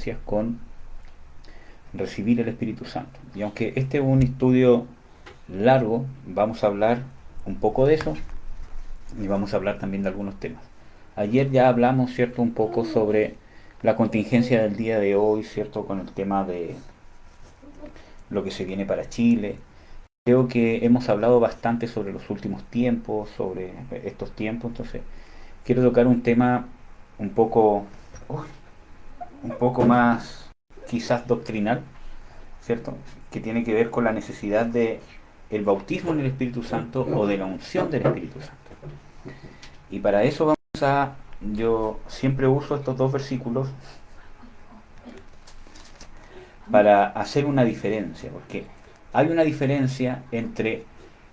diferencias con recibir el Espíritu Santo. Y aunque este es un estudio largo, vamos a hablar un poco de eso y vamos a hablar también de algunos temas. Ayer ya hablamos, ¿cierto?, un poco sobre la contingencia del día de hoy, ¿cierto?, con el tema de lo que se viene para Chile. Creo que hemos hablado bastante sobre los últimos tiempos, sobre estos tiempos, entonces quiero tocar un tema un poco, un poco más quizás doctrinal, ¿cierto? Que tiene que ver con la necesidad de el bautismo en el Espíritu Santo o de la unción del Espíritu Santo. Y para eso yo siempre uso estos dos versículos para hacer una diferencia, porque hay una diferencia entre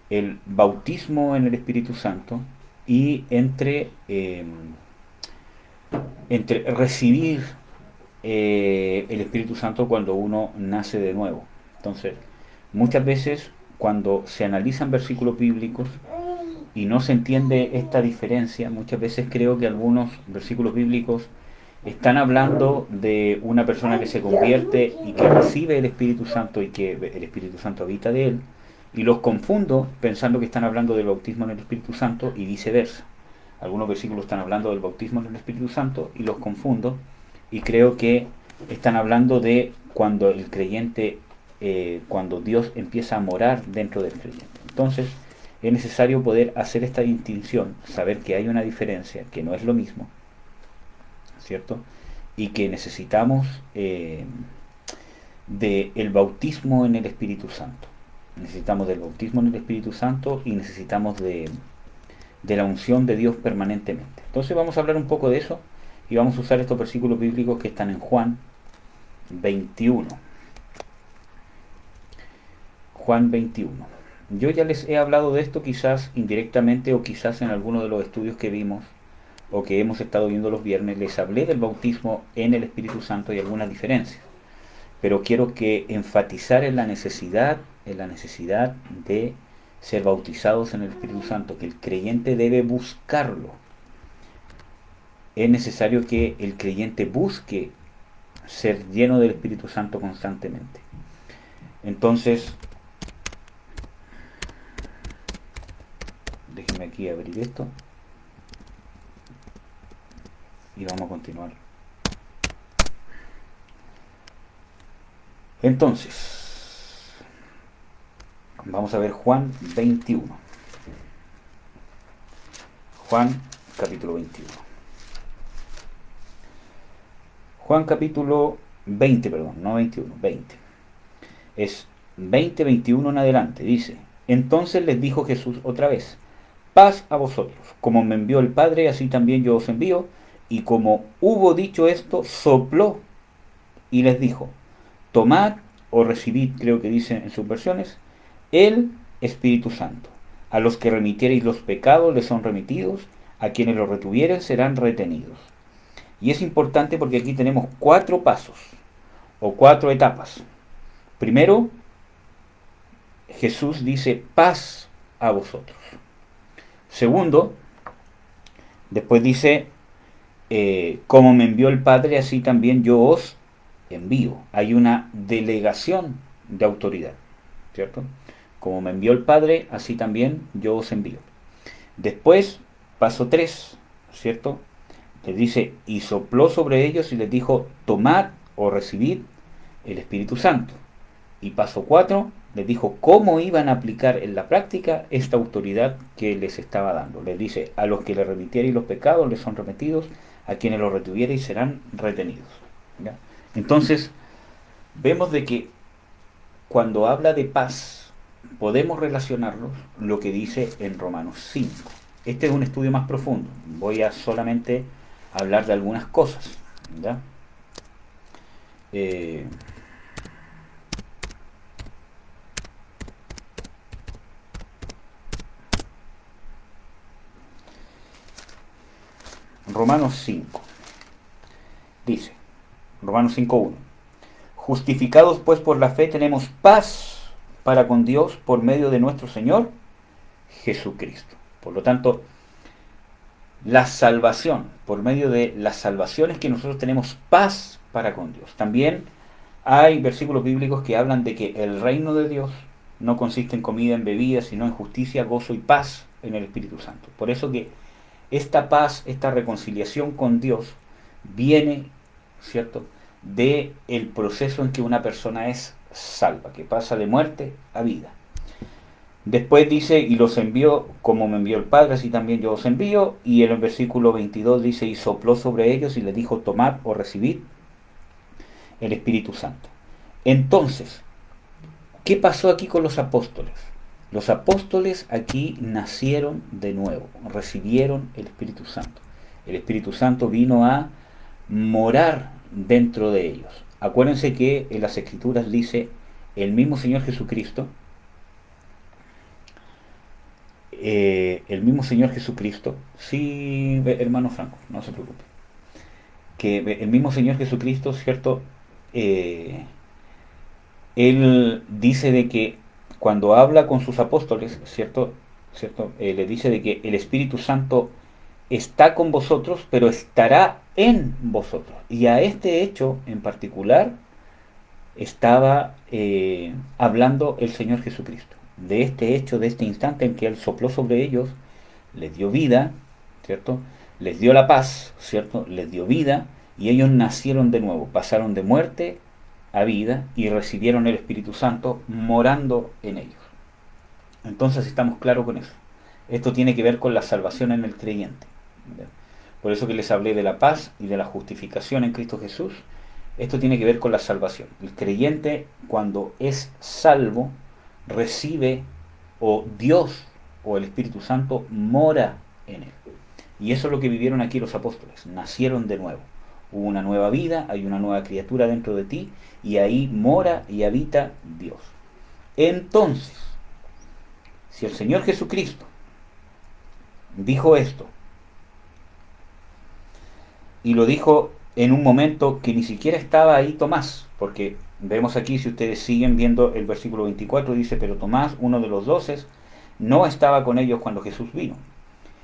el bautismo en el Espíritu Santo y entre recibir el Espíritu Santo cuando uno nace de nuevo. Entonces, muchas veces cuando se analizan versículos bíblicos y no se entiende esta diferencia, muchas veces creo que algunos versículos bíblicos están hablando de una persona que se convierte y que recibe el Espíritu Santo y que el Espíritu Santo habita de él, y los confundo pensando que están hablando del bautismo en el Espíritu Santo y viceversa. Algunos versículos están hablando del bautismo en el Espíritu Santo y los confundo y creo que están hablando de cuando el creyente, cuando Dios empieza a morar dentro del creyente. Entonces es necesario poder hacer esta distinción, saber que hay una diferencia, que no es lo mismo, ¿cierto? Y que necesitamos del bautismo en el Espíritu Santo. Necesitamos del bautismo en el Espíritu Santo y necesitamos de la unción de Dios permanentemente. Entonces vamos a hablar un poco de eso y vamos a usar estos versículos bíblicos que están en Juan 21. Juan 21. Yo ya les he hablado de esto quizás indirectamente o quizás en alguno de los estudios que vimos o que hemos estado viendo los viernes. Les hablé del bautismo en el Espíritu Santo y algunas diferencias. Pero quiero que enfatizar en la necesidad de ser bautizados en el Espíritu Santo, que el creyente debe buscarlo. Es necesario que el creyente busque ser lleno del Espíritu Santo constantemente. Entonces, déjenme aquí abrir esto y vamos a continuar. Entonces, vamos a ver Juan 21. Juan capítulo 21. Juan capítulo 20, perdón, no 21, 20. Es 20, 21 en adelante. Dice: entonces les dijo Jesús otra vez: paz a vosotros. Como me envió el Padre, así también yo os envío. Y como hubo dicho esto, sopló y les dijo: tomad o recibid, creo que dice en sus versiones, el Espíritu Santo. A los que remitiereis los pecados les son remitidos, a quienes los retuvieren serán retenidos. Y es importante porque aquí tenemos 4 pasos o 4 etapas. Primero, Jesús dice: paz a vosotros. Segundo, después dice: como me envió el Padre, así también yo os envío. Hay una delegación de autoridad, ¿cierto? Como me envió el Padre, así también yo os envío. Después, paso 3, ¿cierto? Les dice: y sopló sobre ellos y les dijo: tomad o recibid el Espíritu Santo. Y paso 4, les dijo cómo iban a aplicar en la práctica esta autoridad que les estaba dando. Les dice: a los que le remitiereis los pecados les son remitidos, a quienes los retuviereis serán retenidos. ¿Ya? Entonces, vemos de que cuando habla de paz, podemos relacionarlo lo que dice en Romanos 5. Este es un estudio más profundo. Voy a solamente hablar de algunas cosas. ¿Ya? Romanos 5. Dice, Romanos 5.1: justificados pues por la fe tenemos paz para con Dios por medio de nuestro Señor Jesucristo. Por lo tanto, la salvación, por medio de la salvación es que nosotros tenemos paz para con Dios. También hay versículos bíblicos que hablan de que el reino de Dios no consiste en comida, en bebida, sino en justicia, gozo y paz en el Espíritu Santo. Por eso que esta paz, esta reconciliación con Dios viene, ¿cierto?, de el proceso en que una persona es salva, que pasa de muerte a vida. Después dice, y los envió como me envió el Padre, así también yo os envío. Y en el versículo 22 dice, y sopló sobre ellos y les dijo, tomad o recibid el Espíritu Santo. Entonces, ¿qué pasó aquí con los apóstoles? Los apóstoles aquí nacieron de nuevo, recibieron el Espíritu Santo. El Espíritu Santo vino a morar dentro de ellos. Acuérdense que en las Escrituras dice, el mismo Señor Jesucristo, sí, hermano Franco, no se preocupe, que el mismo Señor Jesucristo, ¿cierto? Él dice de que cuando habla con sus apóstoles, ¿cierto? Le dice de que el Espíritu Santo está con vosotros, pero estará en vosotros. Y a este hecho en particular estaba hablando el Señor Jesucristo. De este hecho, de este instante en que Él sopló sobre ellos, les dio vida, ¿cierto? Les dio la paz, ¿cierto? Les dio vida y ellos nacieron de nuevo, pasaron de muerte a vida y recibieron el Espíritu Santo morando en ellos. Entonces estamos claros con eso. Esto tiene que ver con la salvación en el creyente. Por eso que les hablé de la paz y de la justificación en Cristo Jesús. Esto tiene que ver con la salvación. El creyente, cuando es salvo, recibe, o Dios o el Espíritu Santo mora en él. Y eso es lo que vivieron aquí los apóstoles. Nacieron de nuevo. Hubo una nueva vida, hay una nueva criatura dentro de ti, y ahí mora y habita Dios. Entonces, si el Señor Jesucristo dijo esto, y lo dijo en un momento que ni siquiera estaba ahí Tomás, porque vemos aquí, si ustedes siguen viendo el versículo 24, dice, pero Tomás, uno de los 12, no estaba con ellos cuando Jesús vino.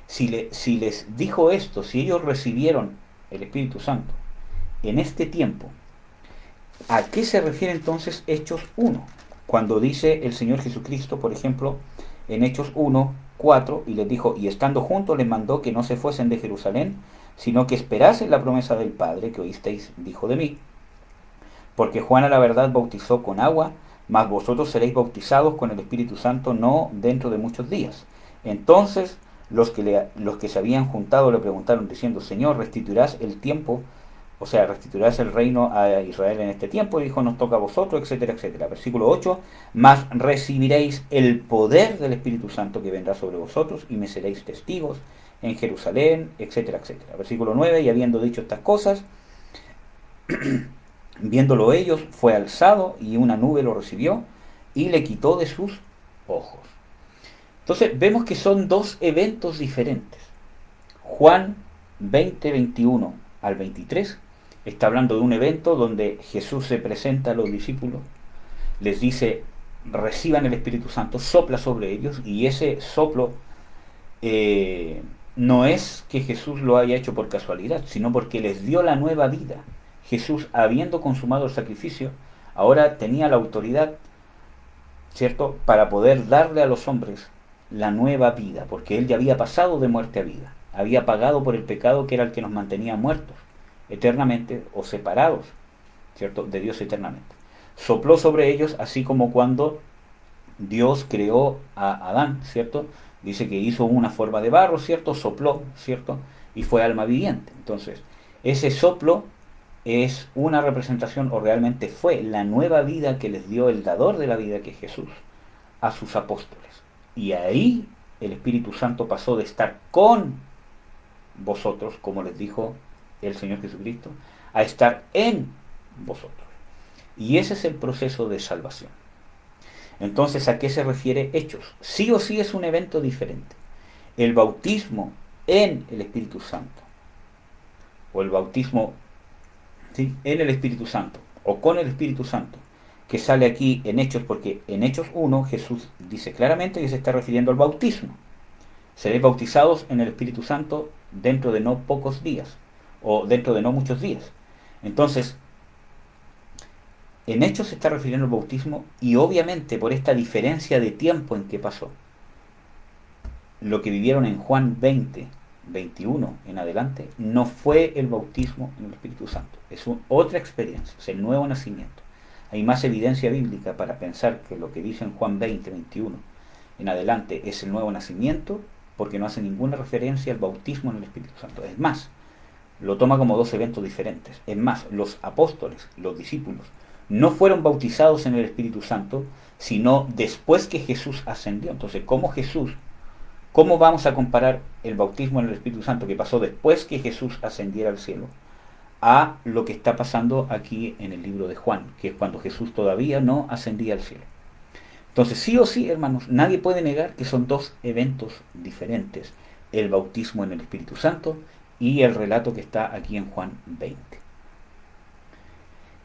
Si les dijo esto, si ellos recibieron el Espíritu Santo en este tiempo, ¿a qué se refiere entonces Hechos 1? Cuando dice el Señor Jesucristo, por ejemplo, en Hechos 1, 4, y les dijo, y estando juntos les mandó que no se fuesen de Jerusalén, sino que esperasen la promesa del Padre que oísteis, dijo de mí. Porque Juan a la verdad bautizó con agua, mas vosotros seréis bautizados con el Espíritu Santo no dentro de muchos días. Entonces los que se habían juntado le preguntaron diciendo, Señor, ¿restituirás el tiempo? O sea, ¿restituirás el reino a Israel en este tiempo? Y dijo, nos toca a vosotros, etcétera, etcétera. Versículo 8, mas recibiréis el poder del Espíritu Santo que vendrá sobre vosotros y me seréis testigos en Jerusalén, etcétera, etcétera. Versículo 9, y habiendo dicho estas cosas, viéndolo ellos, fue alzado y una nube lo recibió y le quitó de sus ojos. Entonces vemos que son dos eventos diferentes. Juan 20, 21 al 23 está hablando de un evento donde Jesús se presenta a los discípulos, les dice, reciban el Espíritu Santo, sopla sobre ellos, y ese soplo no es que Jesús lo haya hecho por casualidad, sino porque les dio la nueva vida. Jesús, habiendo consumado el sacrificio, ahora tenía la autoridad, ¿cierto?, para poder darle a los hombres la nueva vida, porque Él ya había pasado de muerte a vida, había pagado por el pecado que era el que nos mantenía muertos eternamente o separados, ¿cierto?, de Dios eternamente. Sopló sobre ellos, así como cuando Dios creó a Adán, ¿cierto? Dice que hizo una forma de barro, ¿cierto? Sopló, ¿cierto? Y fue alma viviente. Entonces, ese soplo es una representación, o realmente fue la nueva vida que les dio el dador de la vida, que es Jesús, a sus apóstoles. Y ahí el Espíritu Santo pasó de estar con vosotros, como les dijo el Señor Jesucristo, a estar en vosotros. Y ese es el proceso de salvación. Entonces, ¿a qué se refiere Hechos? Sí o sí es un evento diferente. El bautismo en el Espíritu Santo, o el bautismo, ¿sí?, en el Espíritu Santo, o con el Espíritu Santo, que sale aquí en Hechos, porque en Hechos 1 Jesús dice claramente que se está refiriendo al bautismo. Seréis bautizados en el Espíritu Santo dentro de no pocos días, o dentro de no muchos días. Entonces, En Hechos se está refiriendo al bautismo y obviamente por esta diferencia de tiempo en que pasó, lo que vivieron en Juan 20, 21 en adelante, no fue el bautismo en el Espíritu Santo. Es otra experiencia, es el nuevo nacimiento. Hay más evidencia bíblica para pensar que lo que dice en Juan 20, 21 en adelante es el nuevo nacimiento, porque no hace ninguna referencia al bautismo en el Espíritu Santo. Es más, lo toma como dos eventos diferentes. Es más, los apóstoles, los discípulos, no fueron bautizados en el Espíritu Santo, sino después que Jesús ascendió. Entonces, ¿cómo vamos a comparar el bautismo en el Espíritu Santo que pasó después que Jesús ascendiera al cielo a lo que está pasando aquí en el libro de Juan, que es cuando Jesús todavía no ascendía al cielo? Entonces, sí o sí, hermanos, nadie puede negar que son dos eventos diferentes, el bautismo en el Espíritu Santo y el relato que está aquí en Juan 20.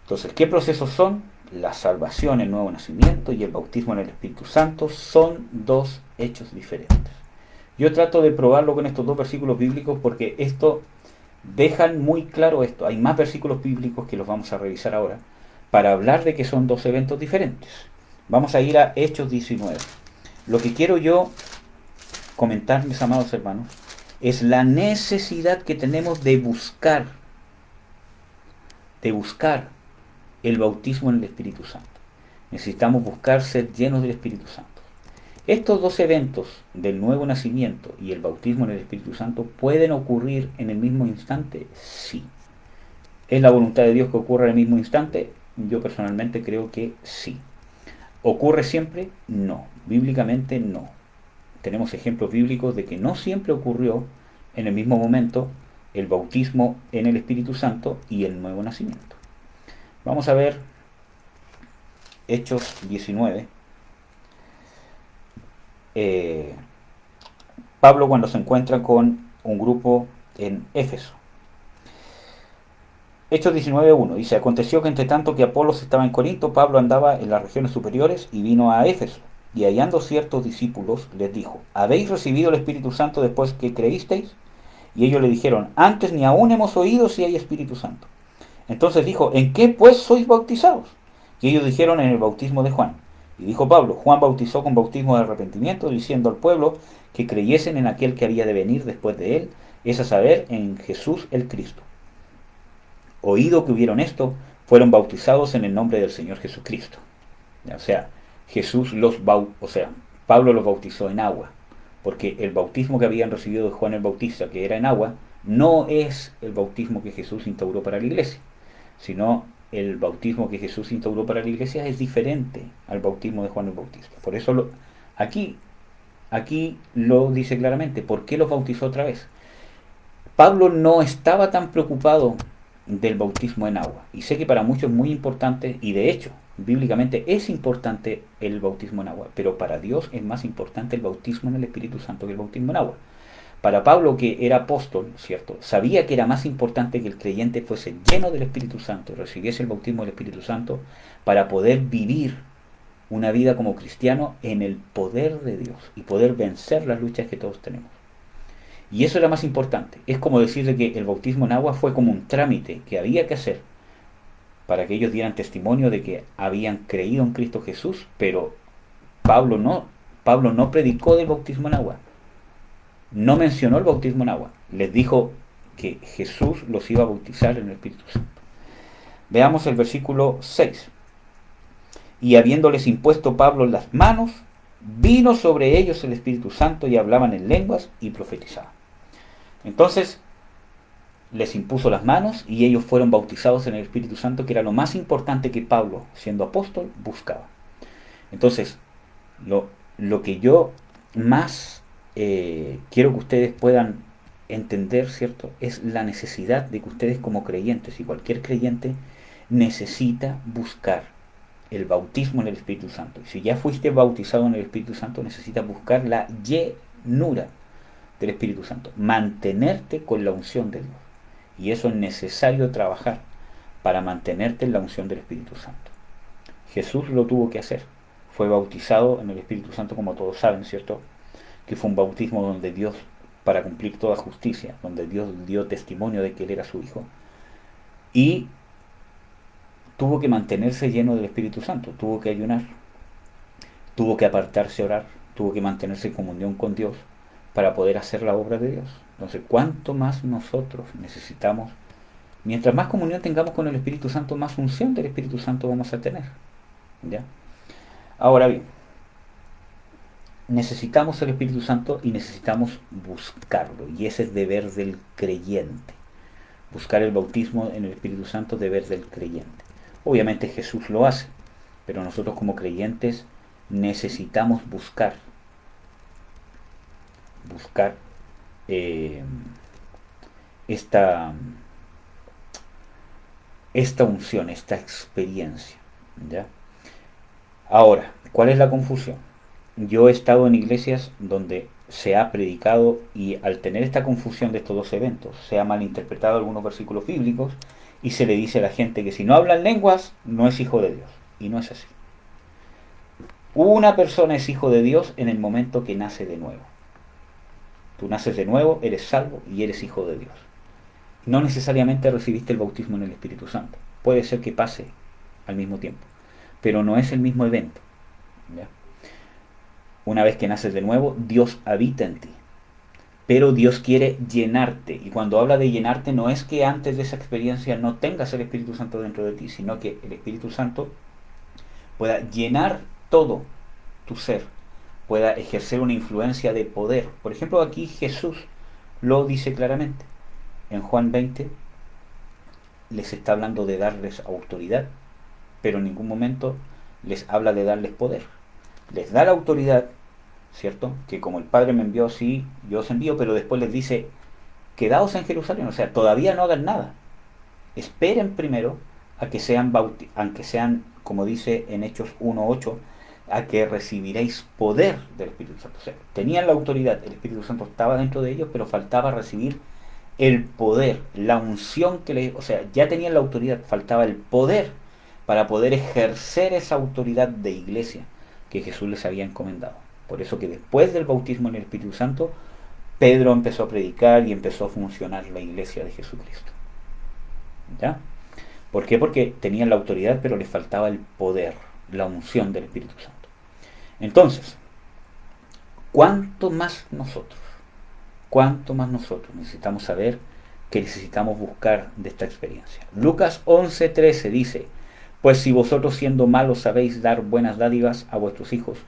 Entonces, ¿qué procesos son? La salvación, el nuevo nacimiento y el bautismo en el Espíritu Santo son dos hechos diferentes. Yo trato de probarlo con estos dos versículos bíblicos porque esto dejan muy claro esto. Hay más versículos bíblicos que los vamos a revisar ahora para hablar de que son dos eventos diferentes. Vamos a ir a Hechos 19. Lo que quiero yo comentar, mis amados hermanos, es la necesidad que tenemos de buscar el bautismo en el Espíritu Santo. Necesitamos buscar ser llenos del Espíritu Santo. Estos dos eventos del nuevo nacimiento y el bautismo en el Espíritu Santo pueden ocurrir en el mismo instante, sí. ¿Es la voluntad de Dios que ocurra en el mismo instante? Yo personalmente creo que sí. ¿Ocurre siempre? No. Bíblicamente no. Tenemos ejemplos bíblicos de que no siempre ocurrió en el mismo momento el bautismo en el Espíritu Santo y el nuevo nacimiento. Vamos a ver Hechos 19. Pablo cuando se encuentra con un grupo en Éfeso. Hechos 19:1 dice: aconteció que entre tanto que Apolos estaba en Corinto, Pablo andaba en las regiones superiores y vino a Éfeso. Y hallando ciertos discípulos, les dijo: ¿habéis recibido el Espíritu Santo después que creísteis? Y ellos le dijeron: antes ni aún hemos oído si hay Espíritu Santo. Entonces dijo: ¿en qué pues sois bautizados? Y ellos dijeron: en el bautismo de Juan. Y dijo Pablo: Juan bautizó con bautismo de arrepentimiento, diciendo al pueblo que creyesen en aquel que había de venir después de él, es a saber, en Jesús el Cristo. Oído que hubieron esto, fueron bautizados en el nombre del Señor Jesucristo. O sea, Pablo los bautizó en agua, porque el bautismo que habían recibido de Juan el Bautista, que era en agua, no es el bautismo que Jesús instauró para la iglesia, sino el bautismo que Jesús instauró para la iglesia es diferente al bautismo de Juan el Bautista. Por eso aquí lo dice claramente. ¿Por qué los bautizó otra vez? Pablo no estaba tan preocupado del bautismo en agua. Y sé que para muchos es muy importante, y de hecho, bíblicamente es importante el bautismo en agua, pero para Dios es más importante el bautismo en el Espíritu Santo que el bautismo en agua. Para Pablo, que era apóstol, ¿cierto?, sabía que era más importante que el creyente fuese lleno del Espíritu Santo, recibiese el bautismo del Espíritu Santo, para poder vivir una vida como cristiano en el poder de Dios y poder vencer las luchas que todos tenemos. Y eso era más importante. Es como decirle que el bautismo en agua fue como un trámite que había que hacer para que ellos dieran testimonio de que habían creído en Cristo Jesús, pero Pablo no predicó del bautismo en agua. No mencionó el bautismo en agua. Les dijo que Jesús los iba a bautizar en el Espíritu Santo. Veamos el versículo 6. Y habiéndoles impuesto Pablo las manos, vino sobre ellos el Espíritu Santo y hablaban en lenguas y profetizaban. Entonces les impuso las manos y ellos fueron bautizados en el Espíritu Santo, que era lo más importante que Pablo, siendo apóstol, buscaba. Entonces, lo que yo más quiero que ustedes puedan entender, ¿cierto?, es la necesidad de que ustedes como creyentes, y cualquier creyente, necesita buscar el bautismo en el Espíritu Santo. Y si ya fuiste bautizado en el Espíritu Santo, necesitas buscar la llenura del Espíritu Santo, mantenerte con la unción de Dios. Y eso es necesario trabajar para mantenerte en la unción del Espíritu Santo. Jesús lo tuvo que hacer. Fue bautizado en el Espíritu Santo, como todos saben, ¿cierto?, que fue un bautismo donde Dios, para cumplir toda justicia, donde Dios dio testimonio de que Él era su Hijo. Y tuvo que mantenerse lleno del Espíritu Santo, tuvo que ayunar, tuvo que apartarse a orar, tuvo que mantenerse en comunión con Dios para poder hacer la obra de Dios. Entonces, ¿cuánto más nosotros necesitamos? Mientras más comunión tengamos con el Espíritu Santo, más unción del Espíritu Santo vamos a tener. ¿Ya? Ahora bien, necesitamos el Espíritu Santo y necesitamos buscarlo. Y ese es deber del creyente. Buscar el bautismo en el Espíritu Santo es deber del creyente. Obviamente Jesús lo hace, pero nosotros como creyentes necesitamos buscar eh, esta, esta unción, esta experiencia. ¿Ya? Ahora, ¿cuál es la confusión? Yo he estado en iglesias donde se ha predicado y al tener esta confusión de estos dos eventos, se ha malinterpretado algunos versículos bíblicos y se le dice a la gente que si no habla en lenguas no es hijo de Dios. Y no es así. Una persona es hijo de Dios en el momento que nace de nuevo. Tú naces de nuevo, eres salvo y eres hijo de Dios. No necesariamente recibiste el bautismo en el Espíritu Santo. Puede ser que pase al mismo tiempo, pero no es el mismo evento. ¿Ya? Una vez que naces de nuevo, Dios habita en ti. Pero Dios quiere llenarte. Y cuando habla de llenarte, no es que antes de esa experiencia no tengas el Espíritu Santo dentro de ti, sino que el Espíritu Santo pueda llenar todo tu ser, pueda ejercer una influencia de poder. Por ejemplo, aquí Jesús lo dice claramente. En Juan 20 les está hablando de darles autoridad, pero en ningún momento les habla de darles poder. Les da la autoridad, ¿cierto? Que como el Padre me envió, sí, yo os envío, pero después les dice, quedaos en Jerusalén, o sea, todavía no hagan nada. Esperen primero a que sean, como dice en Hechos 1:8, a que recibiréis poder del Espíritu Santo. O sea, tenían la autoridad, el Espíritu Santo estaba dentro de ellos, pero faltaba recibir el poder, la unción o sea, ya tenían la autoridad, faltaba el poder para poder ejercer esa autoridad de iglesia que Jesús les había encomendado. Por eso que después del bautismo en el Espíritu Santo, Pedro empezó a predicar y empezó a funcionar la iglesia de Jesucristo. ¿Ya? ¿Por qué? Porque tenían la autoridad, pero les faltaba el poder, la unción del Espíritu Santo. Entonces, ¿cuánto más nosotros necesitamos saber que necesitamos buscar de esta experiencia? Lucas 11:13 dice, pues si vosotros siendo malos sabéis dar buenas dádivas a vuestros hijos,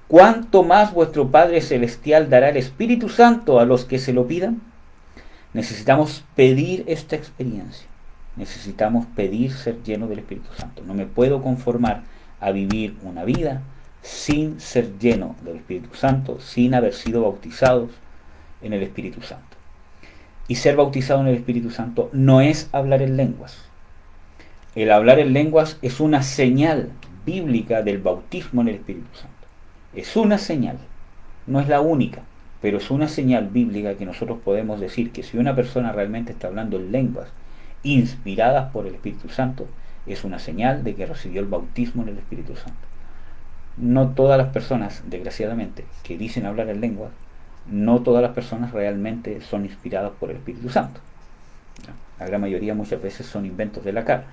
¿cuánto más vuestro Padre Celestial dará el Espíritu Santo a los que se lo pidan? Necesitamos pedir esta experiencia. Necesitamos pedir ser lleno del Espíritu Santo. No me puedo conformar a vivir una vida sin ser lleno del Espíritu Santo, sin haber sido bautizados en el Espíritu Santo. Y ser bautizado en el Espíritu Santo no es hablar en lenguas. El hablar en lenguas es una señal bíblica del bautismo en el Espíritu Santo. Es una señal, no es la única, pero es una señal bíblica que nosotros podemos decir que si una persona realmente está hablando en lenguas inspiradas por el Espíritu Santo, es una señal de que recibió el bautismo en el Espíritu Santo. No todas las personas, desgraciadamente, que dicen hablar en lenguas, no todas las personas realmente son inspiradas por el Espíritu Santo. La gran mayoría muchas veces son inventos de la carne.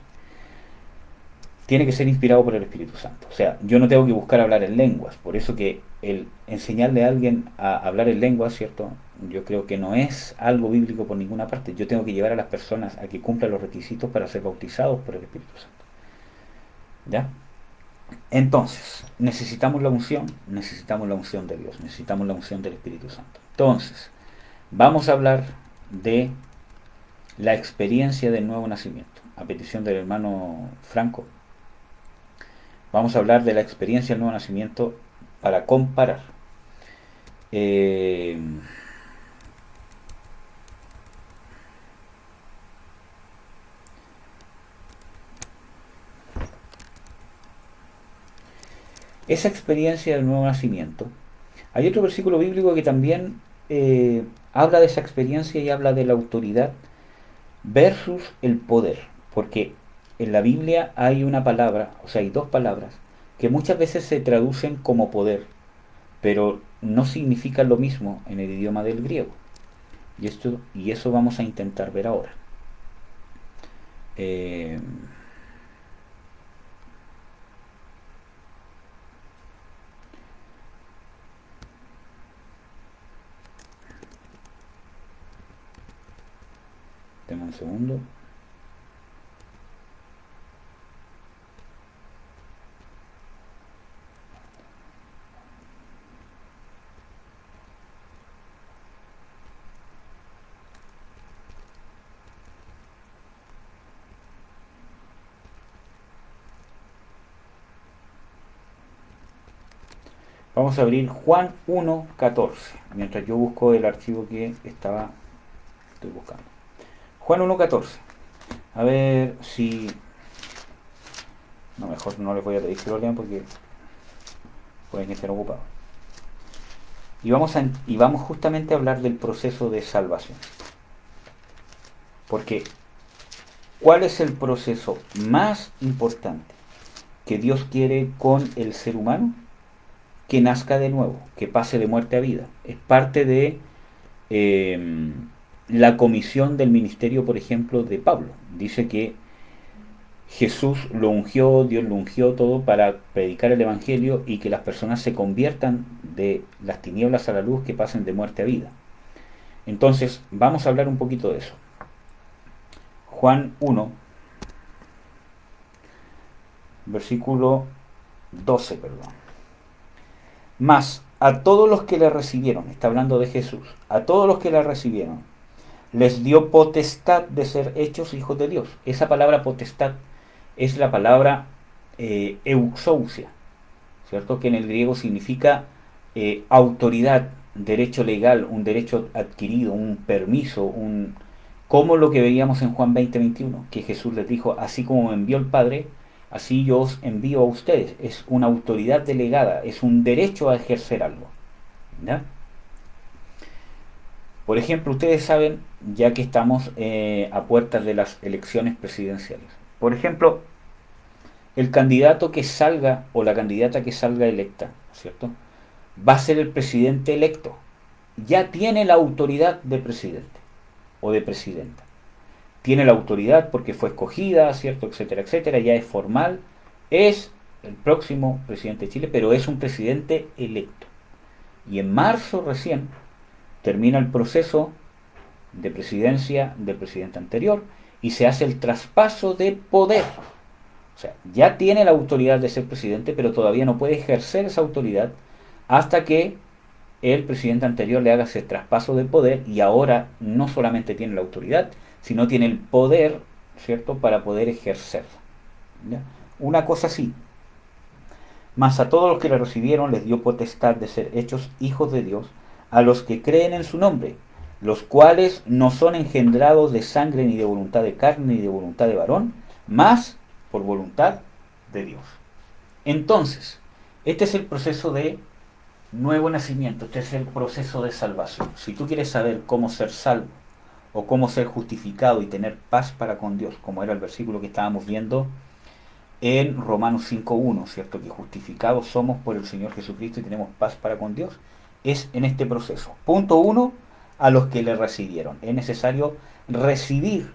Tiene que ser inspirado por el Espíritu Santo. O sea, yo no tengo que buscar hablar en lenguas. Por eso que el enseñarle a alguien a hablar en lenguas, ¿cierto? Yo creo que no es algo bíblico por ninguna parte. Yo tengo que llevar a las personas a que cumplan los requisitos para ser bautizados por el Espíritu Santo. ¿Ya? Entonces, necesitamos la unción de Dios, necesitamos la unción del Espíritu Santo. Entonces, vamos a hablar de la experiencia del nuevo nacimiento. A petición del hermano Franco, vamos a hablar de la experiencia del nuevo nacimiento para comparar. Esa experiencia del nuevo nacimiento. Hay otro versículo bíblico que también habla de esa experiencia y habla de la autoridad versus el poder. Porque en la Biblia hay una palabra, o sea, hay dos palabras, que muchas veces se traducen como poder, pero no significan lo mismo en el idioma del griego. Y eso vamos a intentar ver ahora. Deme un segundo. Vamos a abrir Juan 1:14, mientras yo busco el archivo que estoy buscando. Juan 1:14. A ver si... No, mejor no les voy a pedir que lo lean porque pueden que estén ocupados. Y vamos justamente a hablar del proceso de salvación. Porque, ¿cuál es el proceso más importante que Dios quiere con el ser humano? Que nazca de nuevo, que pase de muerte a vida. Es parte de la comisión del ministerio, por ejemplo, de Pablo. Dice que Jesús lo ungió, Dios lo ungió todo para predicar el Evangelio y que las personas se conviertan de las tinieblas a la luz, que pasen de muerte a vida. Entonces, vamos a hablar un poquito de eso. Juan 1, versículo 12, perdón. Mas a todos los que le recibieron, está hablando de Jesús, a todos los que le recibieron, les dio potestad de ser hechos hijos de Dios. Esa palabra potestad es la palabra euxousia, ¿cierto? Que en el griego significa autoridad, derecho legal, un derecho adquirido, un permiso, como lo que veíamos en Juan 20:21, que Jesús les dijo, así como me envió el Padre, así yo os envío a ustedes. Es una autoridad delegada, es un derecho a ejercer algo, ¿ya? Por ejemplo, ustedes saben, ya que estamos a puertas de las elecciones presidenciales, por ejemplo, el candidato que salga o la candidata que salga electa, ¿cierto?, va a ser el presidente electo. Ya tiene la autoridad de presidente o de presidenta. Tiene la autoridad porque fue escogida, ¿cierto?, etcétera, etcétera, ya es formal, es el próximo presidente de Chile, pero es un presidente electo. Y en marzo recién termina el proceso de presidencia del presidente anterior y se hace el traspaso de poder. O sea, ya tiene la autoridad de ser presidente, pero todavía no puede ejercer esa autoridad hasta que el presidente anterior le haga ese traspaso de poder, y ahora no solamente tiene la autoridad, sino tiene el poder, ¿cierto?, para poder ejercerla, ¿ya? Una cosa así. Mas a todos los que le recibieron les dio potestad de ser hechos hijos de Dios, a los que creen en su nombre, los cuales no son engendrados de sangre, ni de voluntad de carne, ni de voluntad de varón, mas por voluntad de Dios. Entonces, este es el proceso de nuevo nacimiento, este es el proceso de salvación. Si tú quieres saber cómo ser salvo, o cómo ser justificado y tener paz para con Dios, como era el versículo que estábamos viendo en Romanos 5:1, ¿cierto?, que justificados somos por el Señor Jesucristo y tenemos paz para con Dios, es en este proceso. Punto 1, a los que le recibieron. Es necesario recibir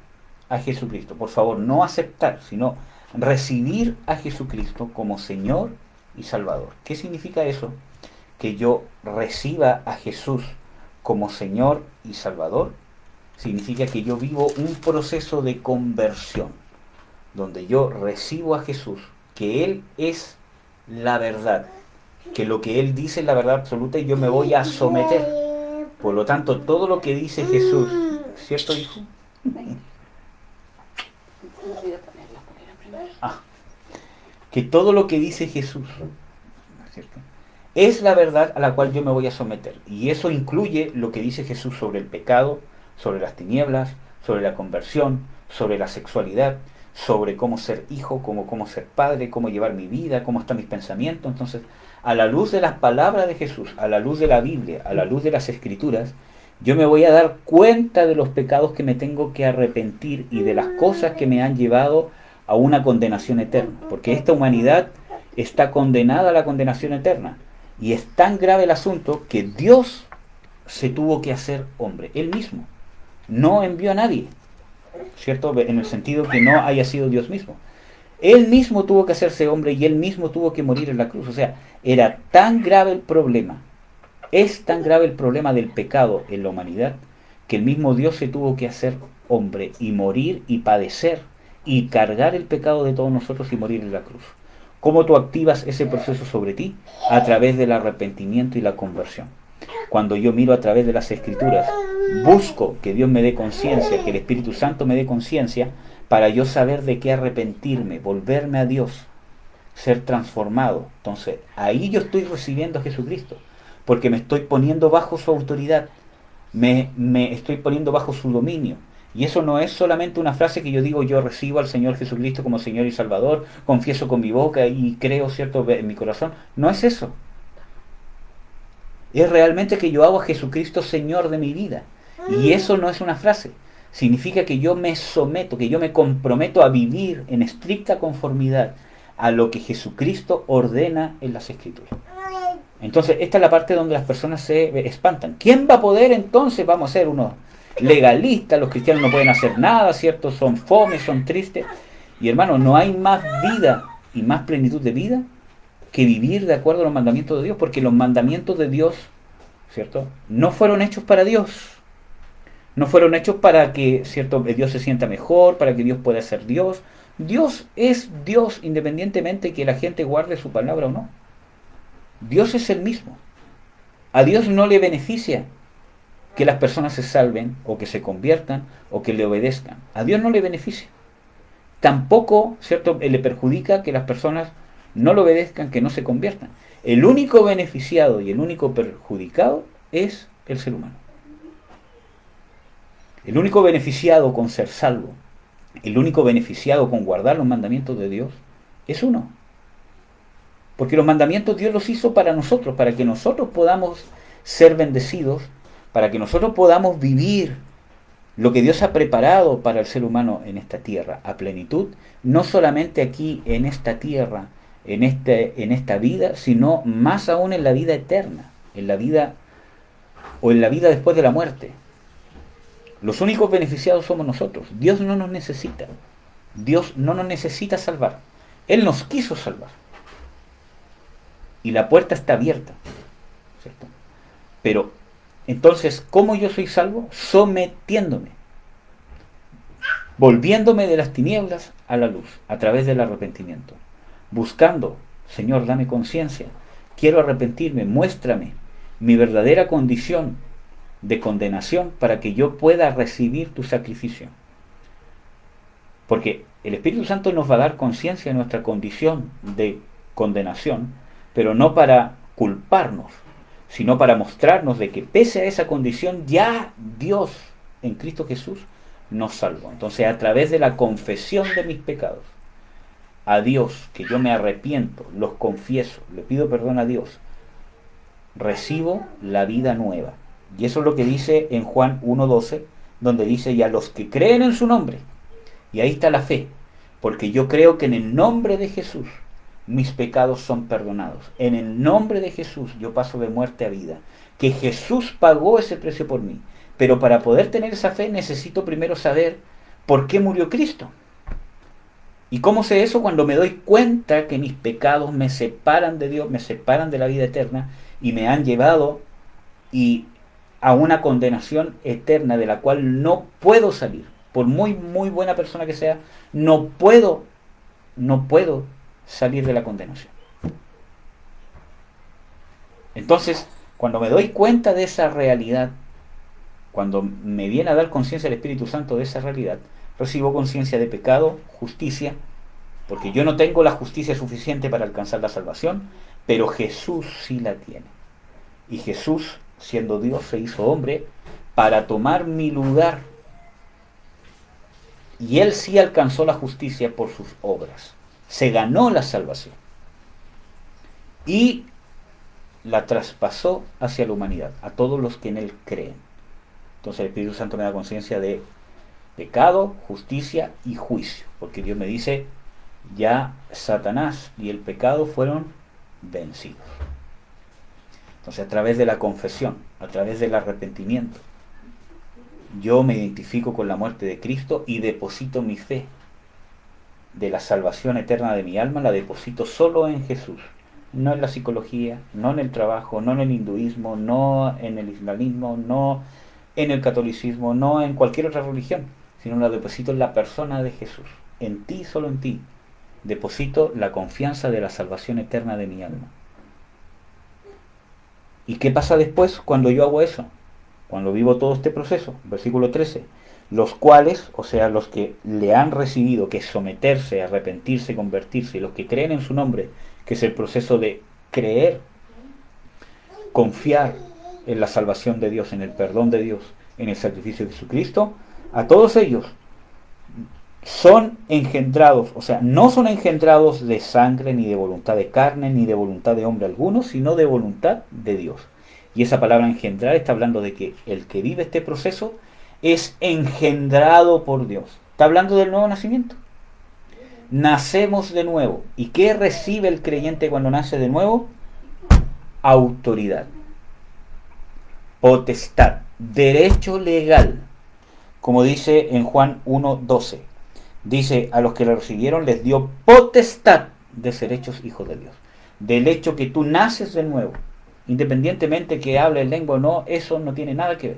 a Jesucristo. Por favor, no aceptar, sino recibir a Jesucristo como Señor y Salvador. ¿Qué significa eso? Que yo reciba a Jesús como Señor y Salvador significa que yo vivo un proceso de conversión, donde yo recibo a Jesús, que Él es la verdad, que lo que Él dice es la verdad absoluta y yo me voy a someter. Por lo tanto, todo lo que dice Jesús, ¿cierto, hijo? Que todo lo que dice Jesús, ¿cierto?, es la verdad a la cual yo me voy a someter. Y eso incluye lo que dice Jesús sobre el pecado, sobre las tinieblas, sobre la conversión, sobre la sexualidad, sobre cómo ser hijo, cómo ser padre, cómo llevar mi vida, cómo están mis pensamientos. Entonces, a la luz de las palabras de Jesús, a la luz de la Biblia, a la luz de las Escrituras, yo me voy a dar cuenta de los pecados que me tengo que arrepentir y de las cosas que me han llevado a una condenación eterna. Porque esta humanidad está condenada a la condenación eterna. Y es tan grave el asunto que Dios se tuvo que hacer hombre, Él mismo. No envió a nadie, ¿cierto? En el sentido que no haya sido Dios mismo. Él mismo tuvo que hacerse hombre y Él mismo tuvo que morir en la cruz. O sea, era tan grave el problema, es tan grave el problema del pecado en la humanidad, que el mismo Dios se tuvo que hacer hombre y morir y padecer y cargar el pecado de todos nosotros y morir en la cruz. ¿Cómo tú activas ese proceso sobre ti? A través del arrepentimiento y la conversión. Cuando yo miro a través de las Escrituras, busco que Dios me dé conciencia, que el Espíritu Santo me dé conciencia, para yo saber de qué arrepentirme, volverme a Dios, ser transformado. Entonces, ahí yo estoy recibiendo a Jesucristo, porque me estoy poniendo bajo su autoridad, me estoy poniendo bajo su dominio. Y eso no es solamente una frase que yo digo, yo recibo al Señor Jesucristo como Señor y Salvador, confieso con mi boca y creo, ¿cierto?, en mi corazón. No es eso. Es realmente que yo hago a Jesucristo Señor de mi vida. Y eso no es una frase. Significa que yo me someto, que yo me comprometo a vivir en estricta conformidad a lo que Jesucristo ordena en las Escrituras. Entonces, esta es la parte donde las personas se espantan. ¿Quién va a poder entonces? Vamos a ser unos legalistas, los cristianos no pueden hacer nada, ¿cierto? Son fomes, son tristes. Y hermano, no hay más vida y más plenitud de vida que vivir de acuerdo a los mandamientos de Dios, porque los mandamientos de Dios, ¿cierto?, no fueron hechos para Dios. No fueron hechos para que, ¿cierto?, Dios se sienta mejor, para que Dios pueda ser Dios. Dios es Dios independientemente que la gente guarde su palabra o no. Dios es el mismo. A Dios no le beneficia que las personas se salven o que se conviertan o que le obedezcan. A Dios no le beneficia. Tampoco, ¿cierto?, le perjudica que las personas no le obedezcan, que no se conviertan. El único beneficiado y el único perjudicado es el ser humano. El único beneficiado con ser salvo, el único beneficiado con guardar los mandamientos de Dios, es uno. Porque los mandamientos Dios los hizo para nosotros, para que nosotros podamos ser bendecidos, para que nosotros podamos vivir lo que Dios ha preparado para el ser humano en esta tierra, a plenitud, no solamente aquí en esta tierra, en esta vida, sino más aún en la vida eterna, en la vida o en la vida después de la muerte. Los únicos beneficiados somos nosotros. Dios no nos necesita. Dios no nos necesita salvar. Él nos quiso salvar. Y la puerta está abierta, ¿cierto? Pero, entonces, ¿cómo yo soy salvo? Sometiéndome. Volviéndome de las tinieblas a la luz, a través del arrepentimiento. Buscando, Señor, dame conciencia. Quiero arrepentirme, muéstrame mi verdadera condición de condenación para que yo pueda recibir tu sacrificio. Porque el Espíritu Santo nos va a dar conciencia de nuestra condición de condenación, pero no para culparnos, sino para mostrarnos de que pese a esa condición ya Dios en Cristo Jesús nos salvó. Entonces, a través de la confesión de mis pecados a Dios, que yo me arrepiento, los confieso, le pido perdón a Dios, recibo la vida nueva. Y eso es lo que dice en Juan 1:12, donde dice, y a los que creen en su nombre. Y ahí está la fe, porque yo creo que en el nombre de Jesús mis pecados son perdonados. En el nombre de Jesús yo paso de muerte a vida. Que Jesús pagó ese precio por mí. Pero para poder tener esa fe necesito primero saber por qué murió Cristo. ¿Y cómo sé eso? Cuando me doy cuenta que mis pecados me separan de Dios, me separan de la vida eterna y me han llevado a una condenación eterna de la cual no puedo salir. Por muy buena persona que sea, no puedo salir de la condenación. Entonces, cuando me doy cuenta de esa realidad, cuando me viene a dar conciencia el Espíritu Santo de esa realidad, recibo conciencia de pecado, justicia, porque yo no tengo la justicia suficiente para alcanzar la salvación, pero Jesús sí la tiene. Y Jesús, siendo Dios, se hizo hombre para tomar mi lugar. Y Él sí alcanzó la justicia por sus obras. Se ganó la salvación. Y la traspasó hacia la humanidad, a todos los que en Él creen. Entonces el Espíritu Santo me da conciencia de pecado, justicia y juicio. Porque Dios me dice, ya Satanás y el pecado fueron vencidos. Entonces a través de la confesión, a través del arrepentimiento, yo me identifico con la muerte de Cristo y deposito mi fe de la salvación eterna de mi alma, la deposito solo en Jesús. No en la psicología, no en el trabajo, no en el hinduismo, no en el islamismo, no en el catolicismo, no en cualquier otra religión, sino la deposito en la persona de Jesús. En ti, solo en ti, deposito la confianza de la salvación eterna de mi alma. ¿Y qué pasa después cuando yo hago eso? Cuando vivo todo este proceso, versículo 13, los cuales, o sea, los que le han recibido, que es someterse, arrepentirse, convertirse, los que creen en su nombre, que es el proceso de creer, confiar en la salvación de Dios, en el perdón de Dios, en el sacrificio de Jesucristo, a todos ellos son engendrados, o sea, no son engendrados de sangre, ni de voluntad de carne, ni de voluntad de hombre alguno, sino de voluntad de Dios. Y esa palabra engendrar está hablando de que el que vive este proceso es engendrado por Dios. Está hablando del nuevo nacimiento. Nacemos de nuevo. ¿Y qué recibe el creyente cuando nace de nuevo? Autoridad, potestad, derecho legal. Como dice en Juan 1:12. Dice, a los que lo recibieron les dio potestad de ser hechos hijos de Dios. Del hecho que tú naces de nuevo, independientemente que hables lengua o no, eso no tiene nada que ver.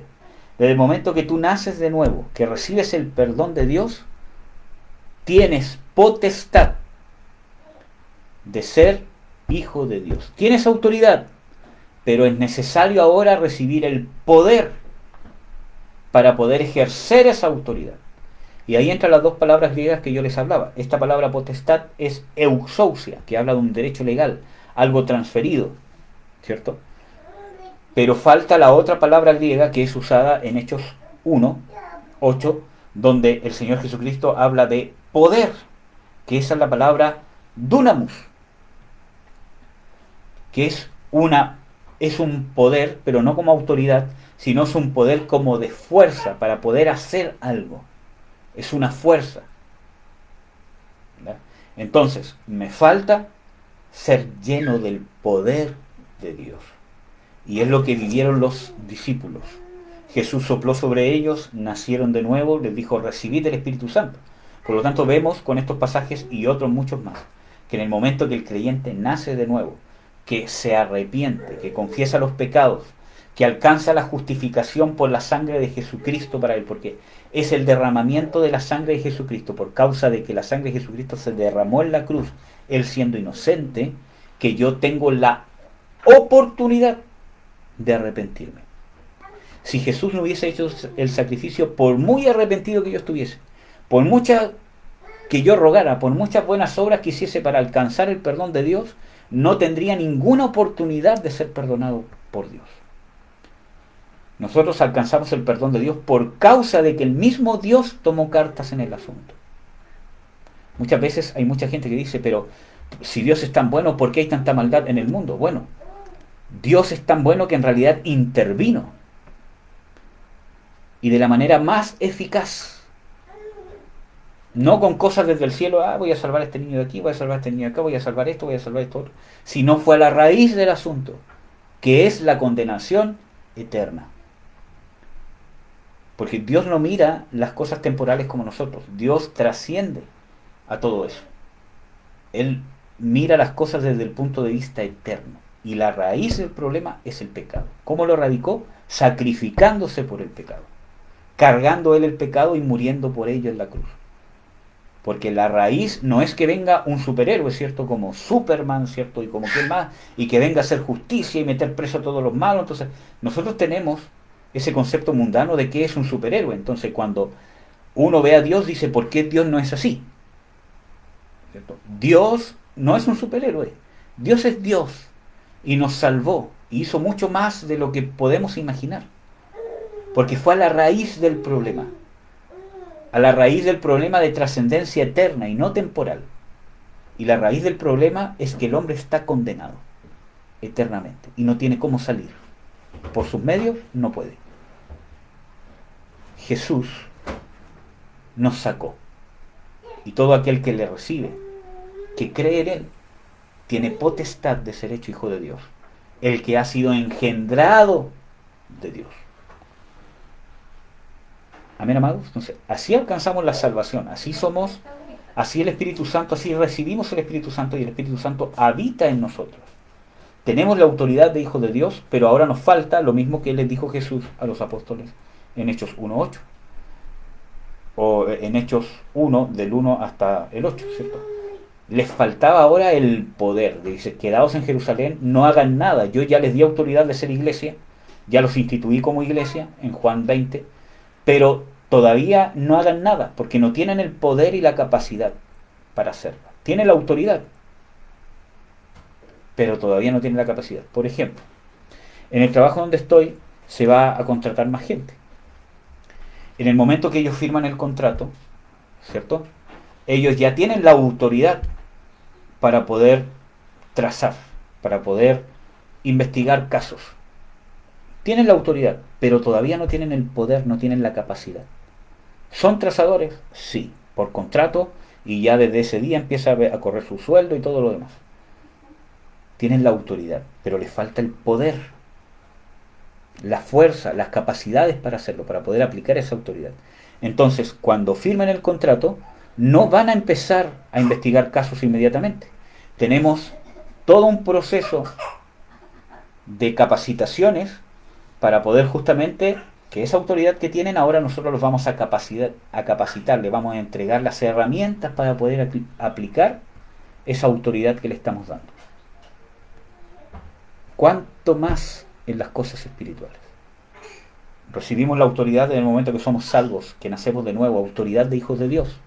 Desde el momento que tú naces de nuevo, que recibes el perdón de Dios, tienes potestad de ser hijo de Dios. Tienes autoridad, pero es necesario ahora recibir el poder para poder ejercer esa autoridad. Y ahí entran las dos palabras griegas que yo les hablaba. Esta palabra potestad es exousia, que habla de un derecho legal, algo transferido, ¿cierto? Pero falta la otra palabra griega que es usada en Hechos 1:8, donde el Señor Jesucristo habla de poder, que esa es la palabra dunamus, que es un poder, pero no como autoridad, sino es un poder como de fuerza para poder hacer algo. Es una fuerza. ¿Verdad? Entonces, me falta ser lleno del poder de Dios. Y es lo que vivieron los discípulos. Jesús sopló sobre ellos, nacieron de nuevo, les dijo, recibid el Espíritu Santo. Por lo tanto, vemos con estos pasajes y otros muchos más, que en el momento que el creyente nace de nuevo, que se arrepiente, que confiesa los pecados, que alcanza la justificación por la sangre de Jesucristo para él, porque es el derramamiento de la sangre de Jesucristo, por causa de que la sangre de Jesucristo se derramó en la cruz, él siendo inocente, que yo tengo la oportunidad de arrepentirme. Si Jesús no hubiese hecho el sacrificio, por muy arrepentido que yo estuviese, por mucha que yo rogara, por muchas buenas obras que hiciese para alcanzar el perdón de Dios, no tendría ninguna oportunidad de ser perdonado por Dios. Nosotros alcanzamos el perdón de Dios por causa de que el mismo Dios tomó cartas en el asunto. Muchas veces hay mucha gente que dice, pero si Dios es tan bueno, ¿por qué hay tanta maldad en el mundo? Bueno, Dios es tan bueno que en realidad intervino. Y de la manera más eficaz. No con cosas desde el cielo, voy a salvar a este niño de aquí, voy a salvar a este niño de acá, voy a salvar esto, voy a salvar esto otro. Sino fue a la raíz del asunto, que es la condenación eterna. Porque Dios no mira las cosas temporales como nosotros. Dios trasciende a todo eso. Él mira las cosas desde el punto de vista eterno. Y la raíz del problema es el pecado. ¿Cómo lo radicó? Sacrificándose por el pecado. Cargando él el pecado y muriendo por ello en la cruz. Porque la raíz no es que venga un superhéroe, ¿cierto? Como Superman, ¿cierto? Y como quien más. Y que venga a hacer justicia y meter preso a todos los malos. Entonces, nosotros tenemos ese concepto mundano de qué es un superhéroe. Entonces, cuando uno ve a Dios, dice, ¿por qué Dios no es así? ¿Cierto? Dios no es un superhéroe. Dios es Dios. Y nos salvó. Y hizo mucho más de lo que podemos imaginar. Porque fue a la raíz del problema. A la raíz del problema de trascendencia eterna y no temporal. Y la raíz del problema es que el hombre está condenado eternamente y no tiene cómo salir. Por sus medios no puede. Jesús nos sacó. Y todo aquel que le recibe, que cree en él, tiene potestad de ser hecho hijo de Dios. El que ha sido engendrado de Dios. Amén, amados. Entonces, así alcanzamos la salvación. Así somos, así el Espíritu Santo, así recibimos el Espíritu Santo y el Espíritu Santo habita en nosotros. Tenemos la autoridad de hijos de Dios, pero ahora nos falta lo mismo que les dijo Jesús a los apóstoles en Hechos 1:8. o en Hechos 1, del 1 hasta el 8, ¿cierto? Les faltaba ahora el poder. Dice, quedaos en Jerusalén, no hagan nada. Yo ya les di autoridad de ser iglesia, ya los instituí como iglesia en Juan 20, pero todavía no hagan nada, porque no tienen el poder y la capacidad para hacerlo. Tienen la autoridad, pero todavía no tienen la capacidad. Por ejemplo, en el trabajo donde estoy se va a contratar más gente. En el momento que ellos firman el contrato, ¿cierto? Ellos ya tienen la autoridad para poder trazar, para poder investigar casos. Tienen la autoridad, pero todavía no tienen el poder, no tienen la capacidad. ¿Son trazadores? Sí, por contrato, y ya desde ese día empieza a correr su sueldo y todo lo demás. Tienen la autoridad, pero les falta el poder, la fuerza, las capacidades para hacerlo, para poder aplicar esa autoridad. Entonces, cuando firmen el contrato, no van a empezar a investigar casos inmediatamente. Tenemos todo un proceso de capacitaciones para poder justamente que esa autoridad que tienen ahora nosotros los vamos a capacitar, le vamos a entregar las herramientas para poder aplicar esa autoridad que le estamos dando. ¿Cuánto más en las cosas espirituales? Recibimos la autoridad en el momento que somos salvos, que nacemos de nuevo, autoridad de hijos de Dios.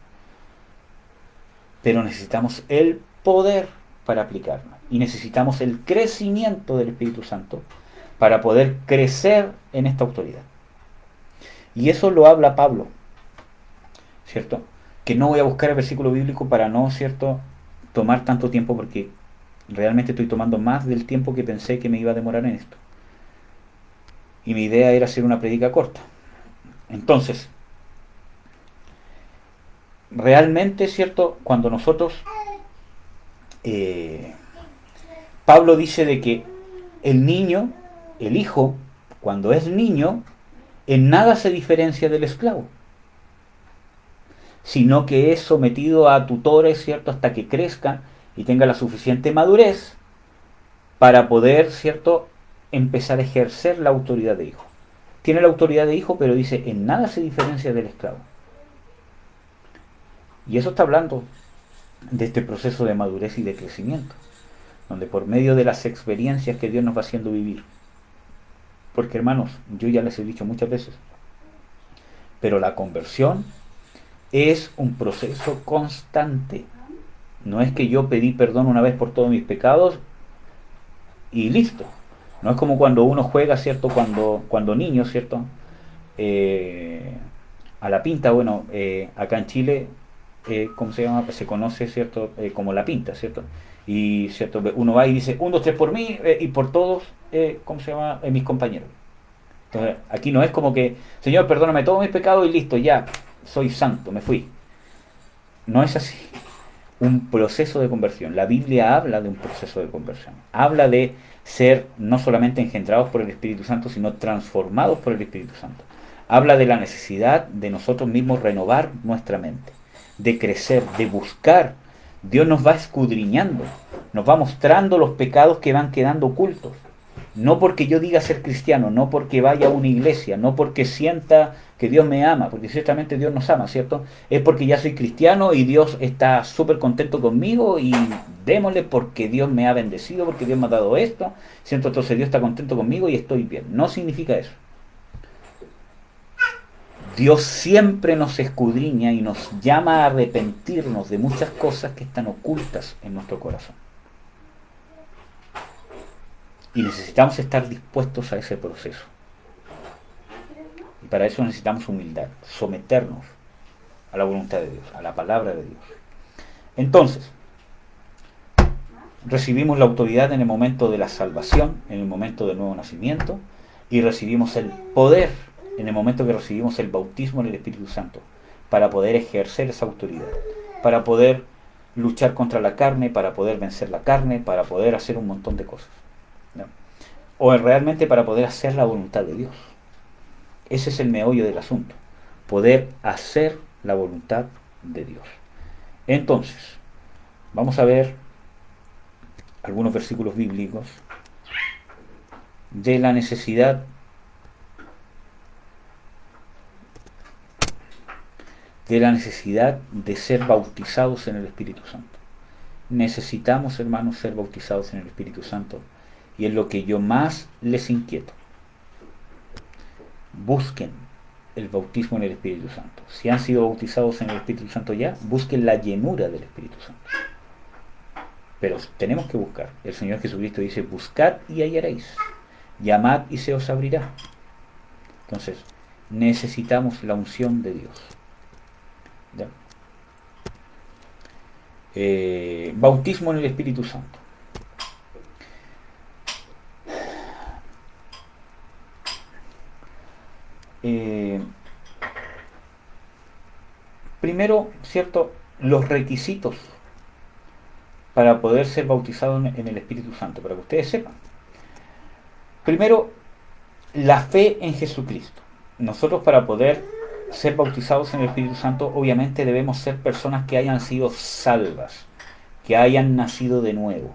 Pero necesitamos el poder para aplicarla. Y necesitamos el crecimiento del Espíritu Santo para poder crecer en esta autoridad. Y eso lo habla Pablo, ¿cierto? Que no voy a buscar el versículo bíblico para no, ¿cierto?, tomar tanto tiempo, porque realmente estoy tomando más del tiempo que pensé que me iba a demorar en esto. Y mi idea era hacer una predica corta. Entonces, realmente, ¿cierto?, cuando nosotros... Pablo dice de que el niño, el hijo, cuando es niño, en nada se diferencia del esclavo, sino que es sometido a tutores, ¿cierto?, hasta que crezca y tenga la suficiente madurez para poder, ¿cierto?, empezar a ejercer la autoridad de hijo. Tiene la autoridad de hijo, pero dice, en nada se diferencia del esclavo. Y eso está hablando de este proceso de madurez y de crecimiento, donde por medio de las experiencias que Dios nos va haciendo vivir, porque hermanos, yo ya les he dicho muchas veces, pero la conversión es un proceso constante. No es que yo pedí perdón una vez por todos mis pecados y listo. No es como cuando uno juega, ¿cierto? Cuando niño, ¿cierto? A la pinta, bueno, acá en Chile, ¿cómo se llama? Se conoce, ¿cierto? Como la pinta, ¿cierto? Y, ¿cierto?, uno va y dice, 1, 2, 3 por mí y por todos, ¿cómo se llama? Mis compañeros. Entonces, aquí no es como que, Señor, perdóname todos mis pecados y listo, ya, soy santo, me fui. No es así. Un proceso de conversión. La Biblia habla de un proceso de conversión. Habla de ser no solamente engendrados por el Espíritu Santo, sino transformados por el Espíritu Santo. Habla de la necesidad de nosotros mismos renovar nuestra mente, de crecer, de buscar. Dios nos va escudriñando, nos va mostrando los pecados que van quedando ocultos. No porque yo diga ser cristiano, no porque vaya a una iglesia, no porque sienta que Dios me ama, porque ciertamente Dios nos ama, ¿cierto? Es porque ya soy cristiano y Dios está súper contento conmigo y démosle porque Dios me ha bendecido, porque Dios me ha dado esto, ¿cierto? Entonces Dios está contento conmigo y estoy bien. No significa eso. Dios siempre nos escudriña y nos llama a arrepentirnos de muchas cosas que están ocultas en nuestro corazón. Y necesitamos estar dispuestos a ese proceso. Y para eso necesitamos humildad, someternos a la voluntad de Dios, a la palabra de Dios. Entonces, recibimos la autoridad en el momento de la salvación, en el momento del nuevo nacimiento, y recibimos el poder en el momento que recibimos el bautismo en el Espíritu Santo, para poder ejercer esa autoridad, para poder luchar contra la carne, para poder vencer la carne, para poder hacer un montón de cosas, ¿no? O realmente para poder hacer la voluntad de Dios. Ese es el meollo del asunto, poder hacer la voluntad de Dios. Entonces, vamos a ver algunos versículos bíblicos de la necesidad de la necesidad de ser bautizados en el Espíritu Santo. Necesitamos, hermanos, ser bautizados en el Espíritu Santo, y es lo que yo más les inquieto. Busquen el bautismo en el Espíritu Santo. Si han sido bautizados en el Espíritu Santo ya, busquen la llenura del Espíritu Santo. Pero tenemos que buscar. El Señor Jesucristo dice: buscad y hallaréis, llamad y se os abrirá. Entonces, necesitamos la unción de Dios. ¿Ya? Bautismo en el Espíritu Santo. Primero, ¿cierto?, los requisitos para poder ser bautizado en el Espíritu Santo, para que ustedes sepan. Primero, la fe en Jesucristo. Nosotros, para poder ser bautizados en el Espíritu Santo, obviamente debemos ser personas que hayan sido salvas, que hayan nacido de nuevo.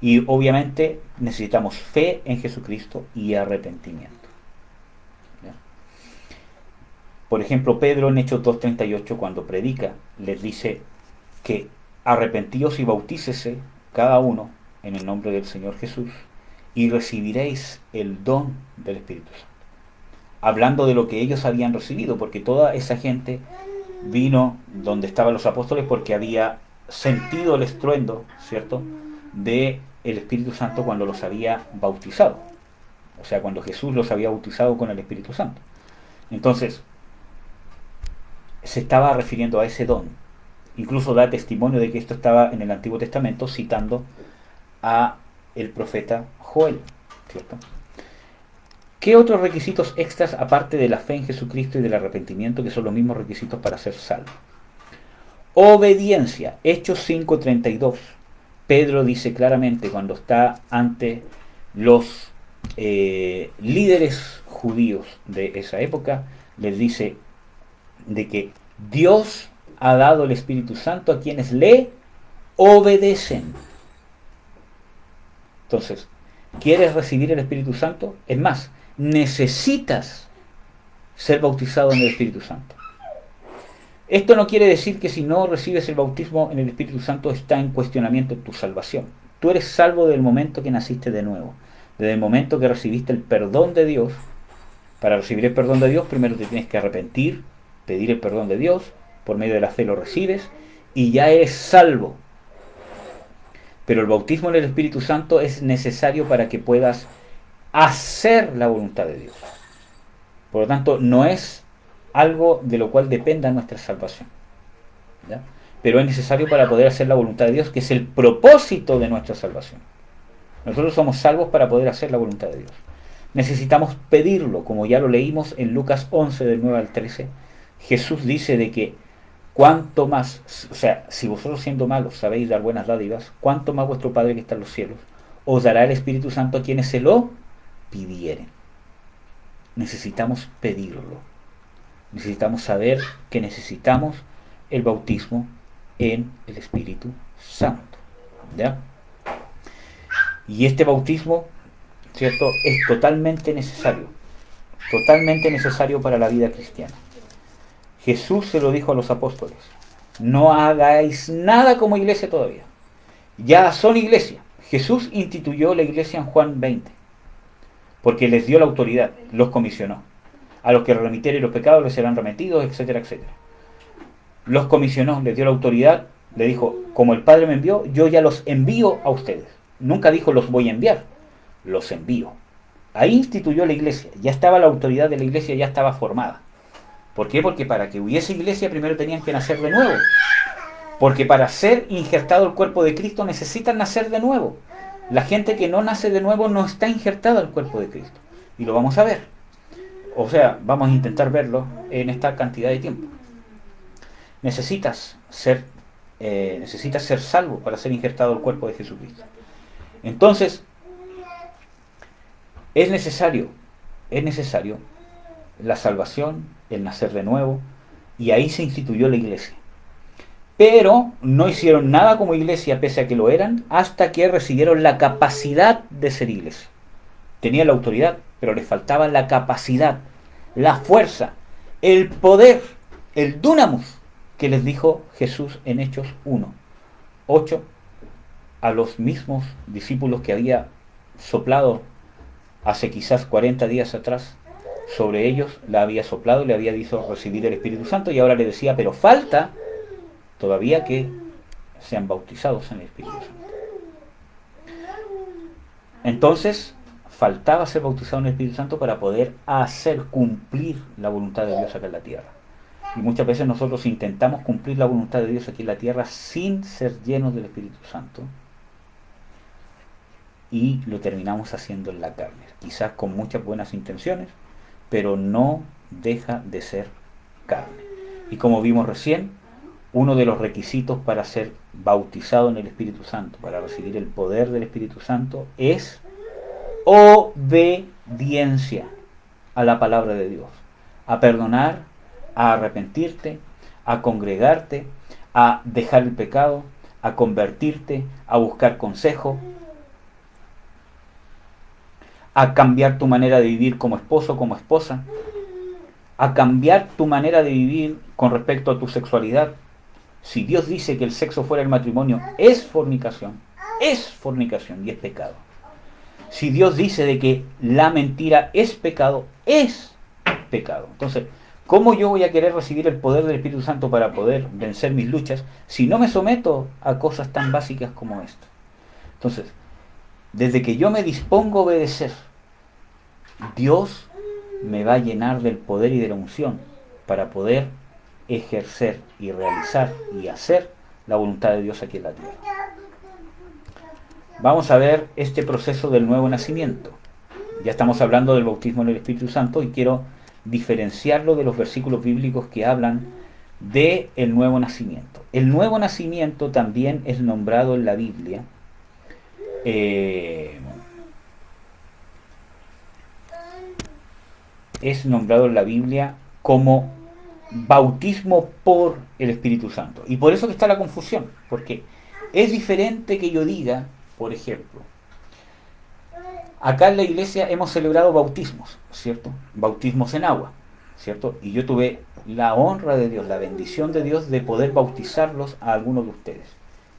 Y obviamente necesitamos fe en Jesucristo y arrepentimiento. ¿Ya? Por ejemplo, Pedro en Hechos 2:38, cuando predica, les dice que arrepentíos y bautícese cada uno en el nombre del Señor Jesús y recibiréis el don del Espíritu Santo. Hablando de lo que ellos habían recibido, porque toda esa gente vino donde estaban los apóstoles porque había sentido el estruendo, ¿cierto?, de el Espíritu Santo cuando los había bautizado. O sea, cuando Jesús los había bautizado con el Espíritu Santo. Entonces, se estaba refiriendo a ese don. Incluso da testimonio de que esto estaba en el Antiguo Testamento, citando a el profeta Joel, ¿cierto? ¿Qué otros requisitos extras, aparte de la fe en Jesucristo y del arrepentimiento, que son los mismos requisitos para ser salvo? Obediencia. Hechos 5:32. Pedro dice claramente, cuando está ante los líderes judíos de esa época, les dice de que Dios ha dado el Espíritu Santo a quienes le obedecen. Entonces, ¿quieres recibir el Espíritu Santo? Es más, necesitas ser bautizado en el Espíritu Santo. Esto no quiere decir que si no recibes el bautismo en el Espíritu Santo está en cuestionamiento tu salvación. Tú eres salvo desde el momento que naciste de nuevo, desde el momento que recibiste el perdón de Dios. Para recibir el perdón de Dios, primero te tienes que arrepentir, pedir el perdón de Dios, por medio de la fe lo recibes y ya eres salvo. Pero el bautismo en el Espíritu Santo es necesario para que puedas hacer la voluntad de Dios. Por lo tanto, no es algo de lo cual dependa nuestra salvación, ¿ya? Pero es necesario para poder hacer la voluntad de Dios, que es el propósito de nuestra salvación. Nosotros somos salvos para poder hacer la voluntad de Dios. Necesitamos pedirlo, como ya lo leímos en Lucas 11, del 9 al 13. Jesús dice de que cuanto más, o sea, si vosotros siendo malos sabéis dar buenas dádivas, cuanto más vuestro Padre que está en los cielos os dará el Espíritu Santo a quienes se lo pidieren. Necesitamos pedirlo. Necesitamos saber que necesitamos el bautismo en el Espíritu Santo, ¿ya? Y este bautismo, ¿cierto?, es totalmente necesario para la vida cristiana. Jesús se lo dijo a los apóstoles: no hagáis nada como iglesia todavía. Ya son iglesia. Jesús instituyó la iglesia en Juan 20, porque les dio la autoridad, los comisionó. A los que remitieren los pecados les serán remitidos, etcétera, etcétera. Los comisionó, les dio la autoridad, le dijo: como el Padre me envió, yo ya los envío a ustedes. Nunca dijo los voy a enviar, los envío. Ahí instituyó la iglesia, ya estaba la autoridad de la iglesia, ya estaba formada. ¿Por qué? Porque para que hubiese iglesia primero tenían que nacer de nuevo. Porque para ser injertado el cuerpo de Cristo necesitan nacer de nuevo. La gente que no nace de nuevo no está injertada al cuerpo de Cristo. Y lo vamos a ver. O sea, vamos a intentar verlo en esta cantidad de tiempo. Necesitas ser salvo para ser injertado al cuerpo de Jesucristo. Entonces, es necesario la salvación, el nacer de nuevo, y ahí se instituyó la iglesia. Pero no hicieron nada como iglesia, pese a que lo eran, hasta que recibieron la capacidad de ser iglesia. Tenían la autoridad, pero les faltaba la capacidad, la fuerza, el poder el dunamus que les dijo Jesús en Hechos 1:8 a los mismos discípulos que había soplado hace quizás 40 días atrás. Sobre ellos le había soplado y le había dicho recibir el Espíritu Santo, y ahora le decía, pero falta todavía que sean bautizados en el Espíritu Santo. Entonces, faltaba ser bautizado en el Espíritu Santo para poder hacer cumplir la voluntad de Dios acá en la tierra. Y muchas veces nosotros intentamos cumplir la voluntad de Dios aquí en la tierra sin ser llenos del Espíritu Santo, y lo terminamos haciendo en la carne, quizás con muchas buenas intenciones, pero no deja de ser carne. Y como vimos recién, uno de los requisitos para ser bautizado en el Espíritu Santo, para recibir el poder del Espíritu Santo, es obediencia a la palabra de Dios, a perdonar, a arrepentirte, a congregarte, a dejar el pecado, a convertirte, a buscar consejo, a cambiar tu manera de vivir como esposo, como esposa, a cambiar tu manera de vivir con respecto a tu sexualidad. Si Dios dice que el sexo fuera del matrimonio es fornicación y es pecado. Si Dios dice de que la mentira es pecado, es pecado. Entonces, ¿cómo yo voy a querer recibir el poder del Espíritu Santo para poder vencer mis luchas si no me someto a cosas tan básicas como esta? Entonces, desde que yo me dispongo a obedecer, Dios me va a llenar del poder y de la unción para poder ejercer y realizar y hacer la voluntad de Dios aquí en la tierra. Vamos a ver este proceso del nuevo nacimiento. Ya estamos hablando del bautismo en el Espíritu Santo y quiero diferenciarlo de los versículos bíblicos que hablan de el nuevo nacimiento. El nuevo nacimiento también es nombrado en la Biblia como bautismo por el Espíritu Santo. Y por eso que está la confusión, porque es diferente que yo diga, por ejemplo, acá en la iglesia hemos celebrado bautismos, ¿cierto? Bautismos en agua, ¿cierto? Y yo tuve la honra de Dios, la bendición de Dios de poder bautizarlos a algunos de ustedes.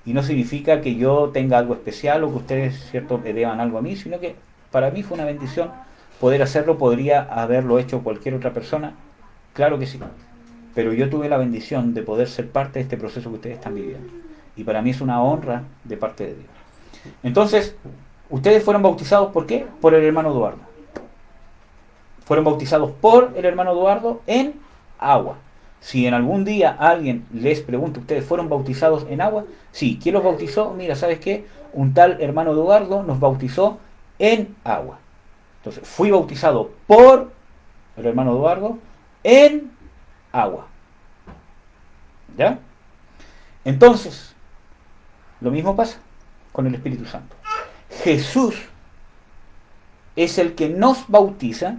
Y no significa que yo tenga algo especial o que ustedes, ¿cierto?, me deban algo a mí, sino que para mí fue una bendición poder hacerlo. ¿Podría haberlo hecho cualquier otra persona? Claro que sí. Pero yo tuve la bendición de poder ser parte de este proceso que ustedes están viviendo. Y para mí es una honra de parte de Dios. Entonces, ustedes fueron bautizados, ¿por qué? Por el hermano Eduardo. Fueron bautizados por el hermano Eduardo en agua. Si en algún día alguien les pregunta, ¿ustedes fueron bautizados en agua? Sí. ¿Quién los bautizó? Mira, ¿sabes qué? Un tal hermano Eduardo nos bautizó en agua. Entonces, fui bautizado por el hermano Eduardo en agua. ¿Ya? Entonces, lo mismo pasa con el Espíritu Santo. Jesús es el que nos bautiza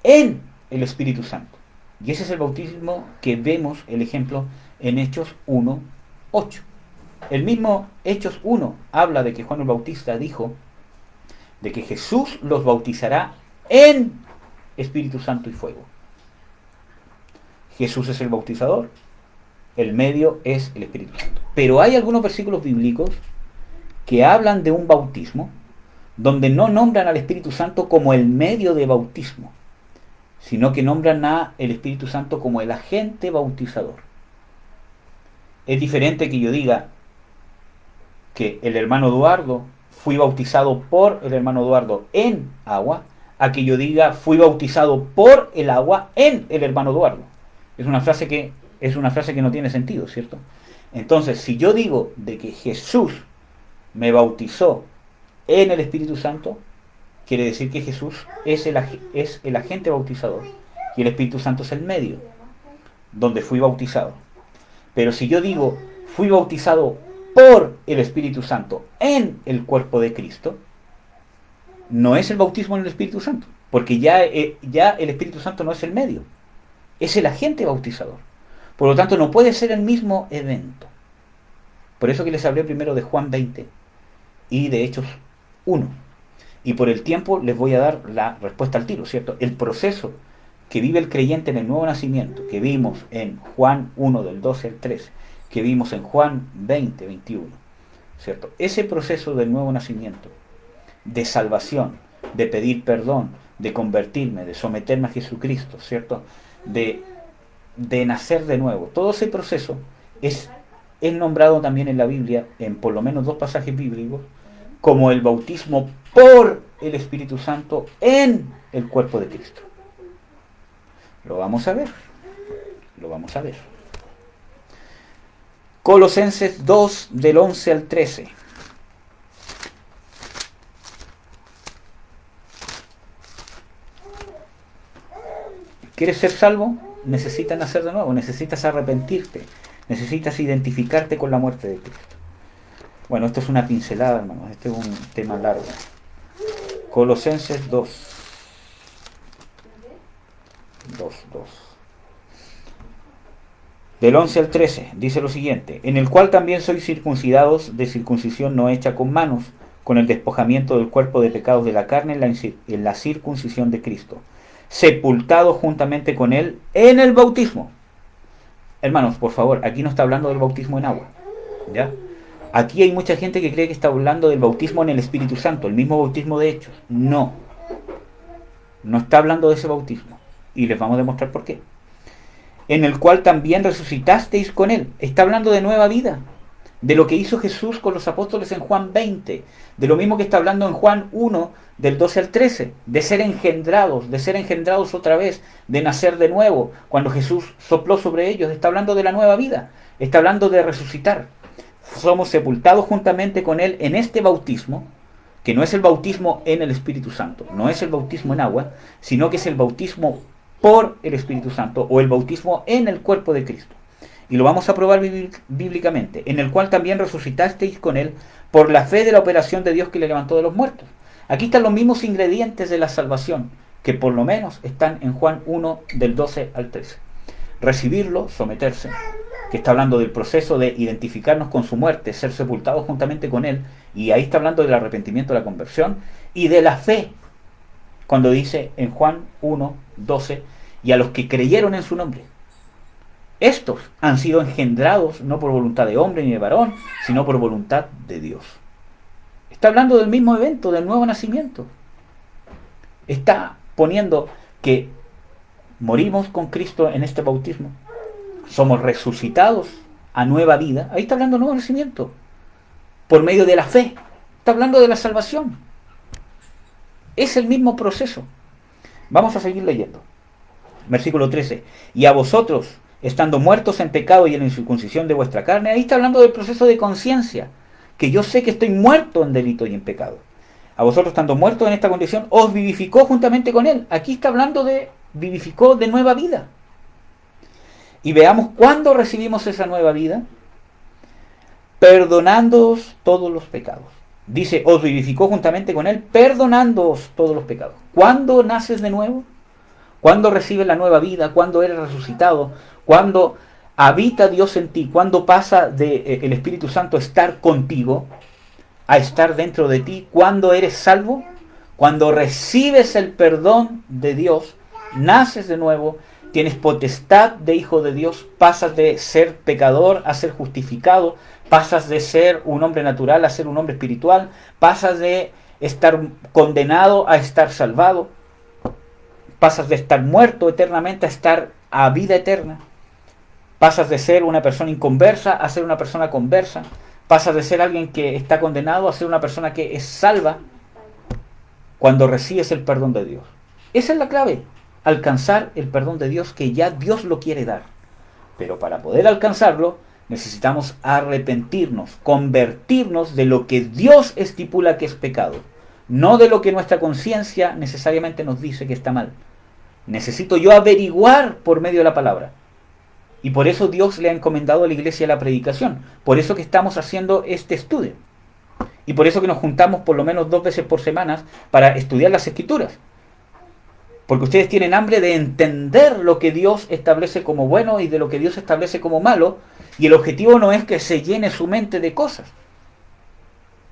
en el Espíritu Santo. Y ese es el bautismo que vemos el ejemplo en Hechos 1:8. El mismo Hechos 1 habla de que Juan el Bautista dijo de que Jesús los bautizará en Espíritu Santo y fuego. Jesús es el bautizador, el medio es el Espíritu Santo. Pero hay algunos versículos bíblicos que hablan de un bautismo donde no nombran al Espíritu Santo como el medio de bautismo, sino que nombran a el Espíritu Santo como el agente bautizador. Es diferente que yo diga que el hermano Eduardo fui bautizado por el hermano Eduardo en agua, a que yo diga fui bautizado por el agua en el hermano Eduardo. Es una frase que no tiene sentido, ¿cierto? Entonces, si yo digo de que Jesús me bautizó en el Espíritu Santo, quiere decir que Jesús es el agente bautizador y el Espíritu Santo es el medio donde fui bautizado. Pero si yo digo fui bautizado por el Espíritu Santo en el cuerpo de Cristo, no es el bautismo en el Espíritu Santo, porque ya el Espíritu Santo no es el medio, es el agente bautizador. Por lo tanto, no puede ser el mismo evento. Por eso que les hablé primero de Juan 20 y de Hechos 1. Y por el tiempo les voy a dar la respuesta al tiro, ¿cierto? El proceso que vive el creyente en el nuevo nacimiento, que vimos en Juan 1 del 12 al 13, que vimos en Juan 20, 21, ¿cierto? Ese proceso del nuevo nacimiento, de salvación, de pedir perdón, de convertirme, de someterme a Jesucristo, ¿cierto? De nacer de nuevo. Todo ese proceso es nombrado también en la Biblia, en por lo menos 2 pasajes bíblicos, como el bautismo por el Espíritu Santo en el cuerpo de Cristo. Lo vamos a ver. Lo vamos a ver. Colosenses 2, del 11 al 13. ¿Quieres ser salvo? Necesitas nacer de nuevo, necesitas arrepentirte, necesitas identificarte con la muerte de Cristo. Bueno, esto es una pincelada, hermanos, este es un tema largo. Colosenses 2. Del 11 al 13, dice lo siguiente: en el cual también sois circuncidados de circuncisión no hecha con manos, con el despojamiento del cuerpo de pecados de la carne en la circuncisión de Cristo, sepultados juntamente con él en el bautismo. Hermanos, por favor, aquí no está hablando del bautismo en agua, ¿ya? Aquí hay mucha gente que cree que está hablando del bautismo en el Espíritu Santo, el mismo bautismo de Hechos. No está hablando de ese bautismo, y les vamos a demostrar por qué. En el cual también resucitasteis con él. Está hablando de nueva vida, de lo que hizo Jesús con los apóstoles en Juan 20, de lo mismo que está hablando en Juan 1, del 12 al 13, de ser engendrados otra vez, de nacer de nuevo. Cuando Jesús sopló sobre ellos, está hablando de la nueva vida, está hablando de resucitar. Somos sepultados juntamente con él en este bautismo, que no es el bautismo en el Espíritu Santo, no es el bautismo en agua, sino que es el bautismo por el Espíritu Santo, o el bautismo en el cuerpo de Cristo. Y lo vamos a probar bíblicamente, en el cual también resucitasteis con él por la fe de la operación de Dios que le levantó de los muertos. Aquí están los mismos ingredientes de la salvación, que por lo menos están en Juan 1, del 12 al 13. Recibirlo, someterse, que está hablando del proceso de identificarnos con su muerte, ser sepultados juntamente con él, y ahí está hablando del arrepentimiento, de la conversión, y de la fe, cuando dice en Juan 1, 12, y a los que creyeron en su nombre. Estos han sido engendrados no por voluntad de hombre ni de varón, sino por voluntad de Dios. Está hablando del mismo evento, del nuevo nacimiento. Está poniendo que morimos con Cristo en este bautismo, somos resucitados a nueva vida. Ahí está hablando del nuevo nacimiento, por medio de la fe. Está hablando de la salvación. Es el mismo proceso. Vamos a seguir leyendo. Versículo 13. Y a vosotros, estando muertos en pecado y en la incircuncisión de vuestra carne. Ahí está hablando del proceso de conciencia, que yo sé que estoy muerto en delito y en pecado. A vosotros, estando muertos en esta condición, os vivificó juntamente con él. Aquí está hablando de vivificó, de nueva vida. Y veamos cuándo recibimos esa nueva vida. Perdonándoos todos los pecados. Dice, os vivificó juntamente con él, perdonándoos todos los pecados. ¿Cuándo naces de nuevo? ¿Cuándo recibes la nueva vida? ¿Cuándo eres resucitado? ¿Cuándo habita Dios en ti? ¿Cuándo pasa de el Espíritu Santo a estar contigo a estar dentro de ti? ¿Cuándo eres salvo? Cuando recibes el perdón de Dios, naces de nuevo, tienes potestad de hijo de Dios, pasas de ser pecador a ser justificado, pasas de ser un hombre natural a ser un hombre espiritual, pasas de estar condenado a estar salvado, pasas de estar muerto eternamente a estar a vida eterna, pasas de ser una persona inconversa a ser una persona conversa, pasas de ser alguien que está condenado a ser una persona que es salva cuando recibes el perdón de Dios. Esa es la clave, alcanzar el perdón de Dios, que ya Dios lo quiere dar. Pero para poder alcanzarlo, necesitamos arrepentirnos, convertirnos de lo que Dios estipula que es pecado, no de lo que nuestra conciencia necesariamente nos dice que está mal. Necesito yo averiguar por medio de la palabra. Y por eso Dios le ha encomendado a la iglesia la predicación. Por eso que estamos haciendo este estudio. Y por eso que nos juntamos por lo menos 2 veces por semana para estudiar las Escrituras. Porque ustedes tienen hambre de entender lo que Dios establece como bueno y de lo que Dios establece como malo. Y el objetivo no es que se llene su mente de cosas.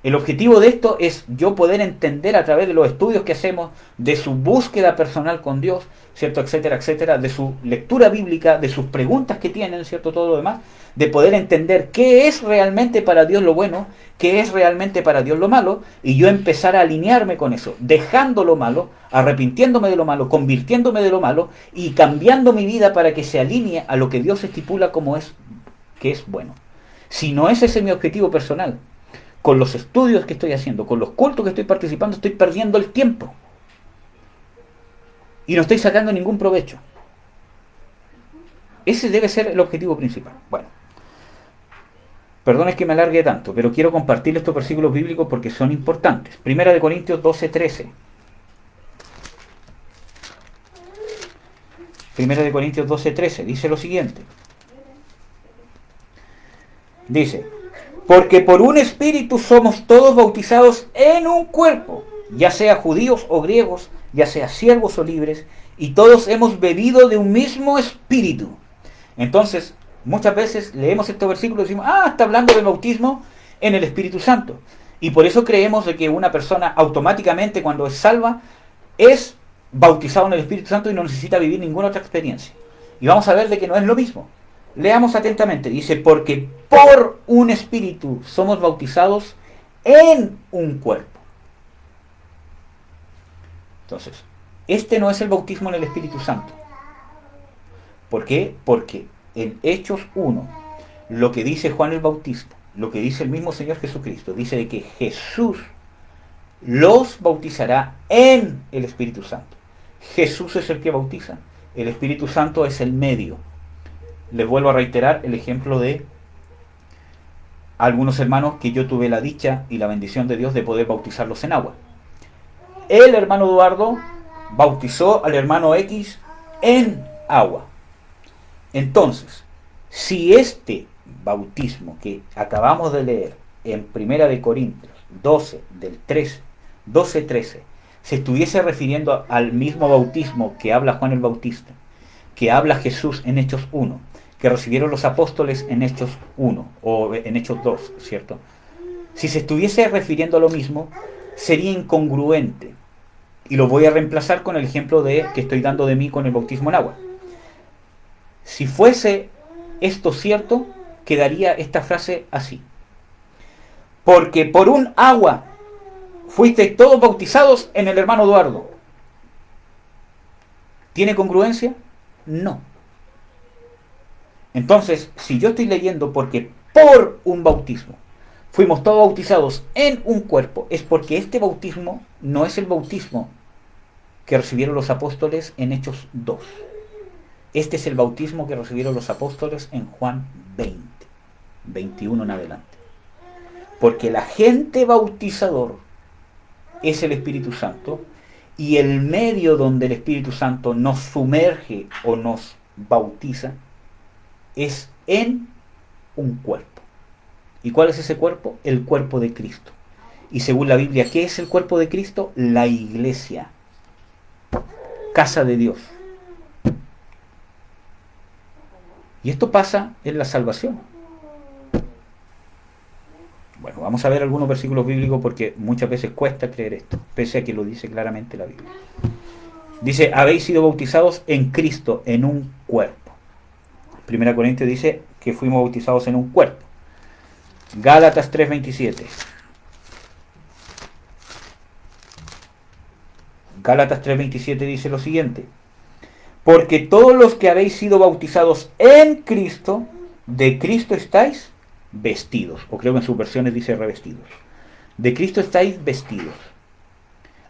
El objetivo de esto es yo poder entender a través de los estudios que hacemos, de su búsqueda personal con Dios, ¿cierto? Etcétera, etcétera, de su lectura bíblica, de sus preguntas que tienen, ¿cierto? Todo lo demás, de poder entender qué es realmente para Dios lo bueno, qué es realmente para Dios lo malo, y yo empezar a alinearme con eso, dejando lo malo, arrepintiéndome de lo malo, convirtiéndome de lo malo y cambiando mi vida para que se alinee a lo que Dios estipula como es, que es bueno. Si no es ese mi objetivo personal, con los estudios que estoy haciendo, con los cultos que estoy participando, estoy perdiendo el tiempo. Y no estoy sacando ningún provecho. Ese debe ser el objetivo principal. Bueno, perdón es que me alargue tanto, pero quiero compartir estos versículos bíblicos porque son importantes. Primera de Corintios 12:13. Primera de Corintios 12:13 dice lo siguiente. Dice: porque por un espíritu somos todos bautizados en un cuerpo, ya sea judíos o griegos, ya sea siervos o libres, y todos hemos bebido de un mismo espíritu. Entonces, muchas veces leemos estos versículos y decimos, está hablando del bautismo en el Espíritu Santo. Y por eso creemos de que una persona automáticamente cuando es salva es bautizado en el Espíritu Santo y no necesita vivir ninguna otra experiencia. Y vamos a ver de que no es lo mismo. Leamos atentamente. Dice, porque por un espíritu somos bautizados en un cuerpo. Entonces, este no es el bautismo en el Espíritu Santo. ¿Por qué? Porque en Hechos 1, lo que dice Juan el Bautista, lo que dice el mismo Señor Jesucristo, dice de que Jesús los bautizará en el Espíritu Santo. Jesús es el que bautiza. El Espíritu Santo es el medio. Les vuelvo a reiterar el ejemplo de algunos hermanos que yo tuve la dicha y la bendición de Dios de poder bautizarlos en agua. El hermano Eduardo bautizó al hermano X en agua. Entonces, si este bautismo que acabamos de leer en Primera de Corintios 12, del 13, 12-13, se estuviese refiriendo al mismo bautismo que habla Juan el Bautista, que habla Jesús en Hechos 1, que recibieron los apóstoles en Hechos 1 o en Hechos 2, ¿cierto? Si se estuviese refiriendo a lo mismo, sería incongruente. Y lo voy a reemplazar con el ejemplo que estoy dando de mí con el bautismo en agua. Si fuese esto cierto, quedaría esta frase así. Porque por un agua fuisteis todos bautizados en el hermano Eduardo. ¿Tiene congruencia? No. Entonces, si yo estoy leyendo porque por un bautismo fuimos todos bautizados en un cuerpo, es porque este bautismo no es el bautismo que recibieron los apóstoles en Hechos 2. Este es el bautismo que recibieron los apóstoles en Juan 20, 21 en adelante. Porque el agente bautizador es el Espíritu Santo y el medio donde el Espíritu Santo nos sumerge o nos bautiza es en un cuerpo. ¿Y cuál es ese cuerpo? El cuerpo de Cristo. Y según la Biblia, ¿qué es el cuerpo de Cristo? La iglesia. Casa de Dios. Y esto pasa en la salvación. Bueno, vamos a ver algunos versículos bíblicos porque muchas veces cuesta creer esto, pese a que lo dice claramente la Biblia. Dice, habéis sido bautizados en Cristo en un cuerpo. Primera Corintios dice que fuimos bautizados en un cuerpo. Gálatas 3:27. Gálatas 3:27 dice lo siguiente. Porque todos los que habéis sido bautizados en Cristo, de Cristo estáis vestidos. O creo que en sus versiones dice revestidos. De Cristo estáis vestidos.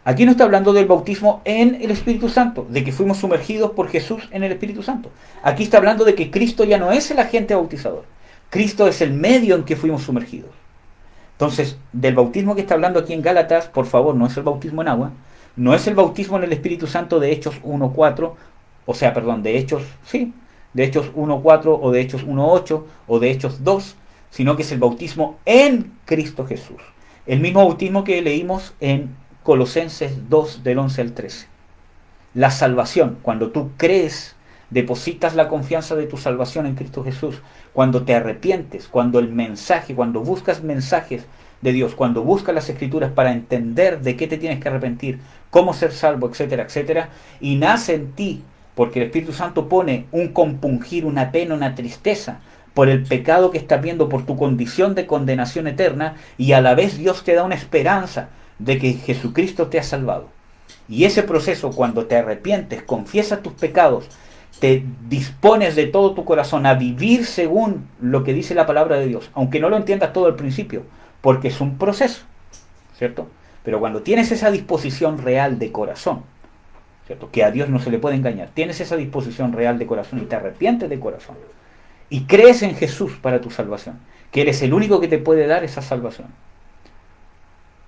Aquí no está hablando del bautismo en el Espíritu Santo, de que fuimos sumergidos por Jesús en el Espíritu Santo. Aquí está hablando de que Cristo ya no es el agente bautizador. Cristo es el medio en que fuimos sumergidos. Entonces, del bautismo que está hablando aquí en Gálatas, por favor, no es el bautismo en agua, no es el bautismo en el Espíritu Santo de Hechos 1:4, de Hechos 1:4 o de Hechos 1:8 o de Hechos 2, sino que es el bautismo en Cristo Jesús. El mismo bautismo que leímos en Colosenses 2, del 11 al 13. La salvación, cuando tú crees, depositas la confianza de tu salvación en Cristo Jesús, cuando te arrepientes, cuando buscas mensajes de Dios, cuando buscas las Escrituras para entender de qué te tienes que arrepentir, cómo ser salvo, etcétera, etcétera, y nace en ti, porque el Espíritu Santo pone un compungir, una pena, una tristeza por el pecado que estás viendo, por tu condición de condenación eterna, y a la vez Dios te da una esperanza de que Jesucristo te ha salvado. Y ese proceso, cuando te arrepientes, confiesas tus pecados, te dispones de todo tu corazón a vivir según lo que dice la palabra de Dios, aunque no lo entiendas todo al principio, porque es un proceso, ¿cierto? Pero cuando tienes esa disposición real de corazón, ¿cierto? Que a Dios no se le puede engañar, tienes esa disposición real de corazón y te arrepientes de corazón, y crees en Jesús para tu salvación, que Él es el único que te puede dar esa salvación,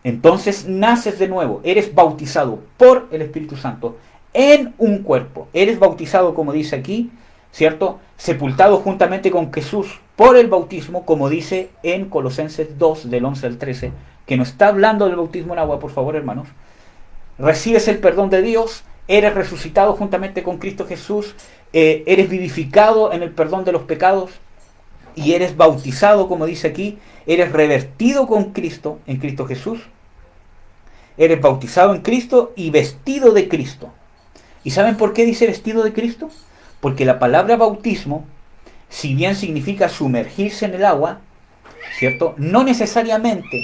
entonces naces de nuevo, eres bautizado por el Espíritu Santo en un cuerpo. Eres bautizado, como dice aquí, ¿cierto? Sepultado juntamente con Jesús por el bautismo, como dice en Colosenses 2, del 11 al 13, que no está hablando del bautismo en agua, por favor, hermanos. Recibes el perdón de Dios, eres resucitado juntamente con Cristo Jesús, eres vivificado en el perdón de los pecados y eres bautizado, como dice aquí, eres revestido con Cristo, en Cristo Jesús, eres bautizado en Cristo y vestido de Cristo. ¿Y saben por qué dice vestido de Cristo? Porque la palabra bautismo, si bien significa sumergirse en el agua, ¿cierto? No necesariamente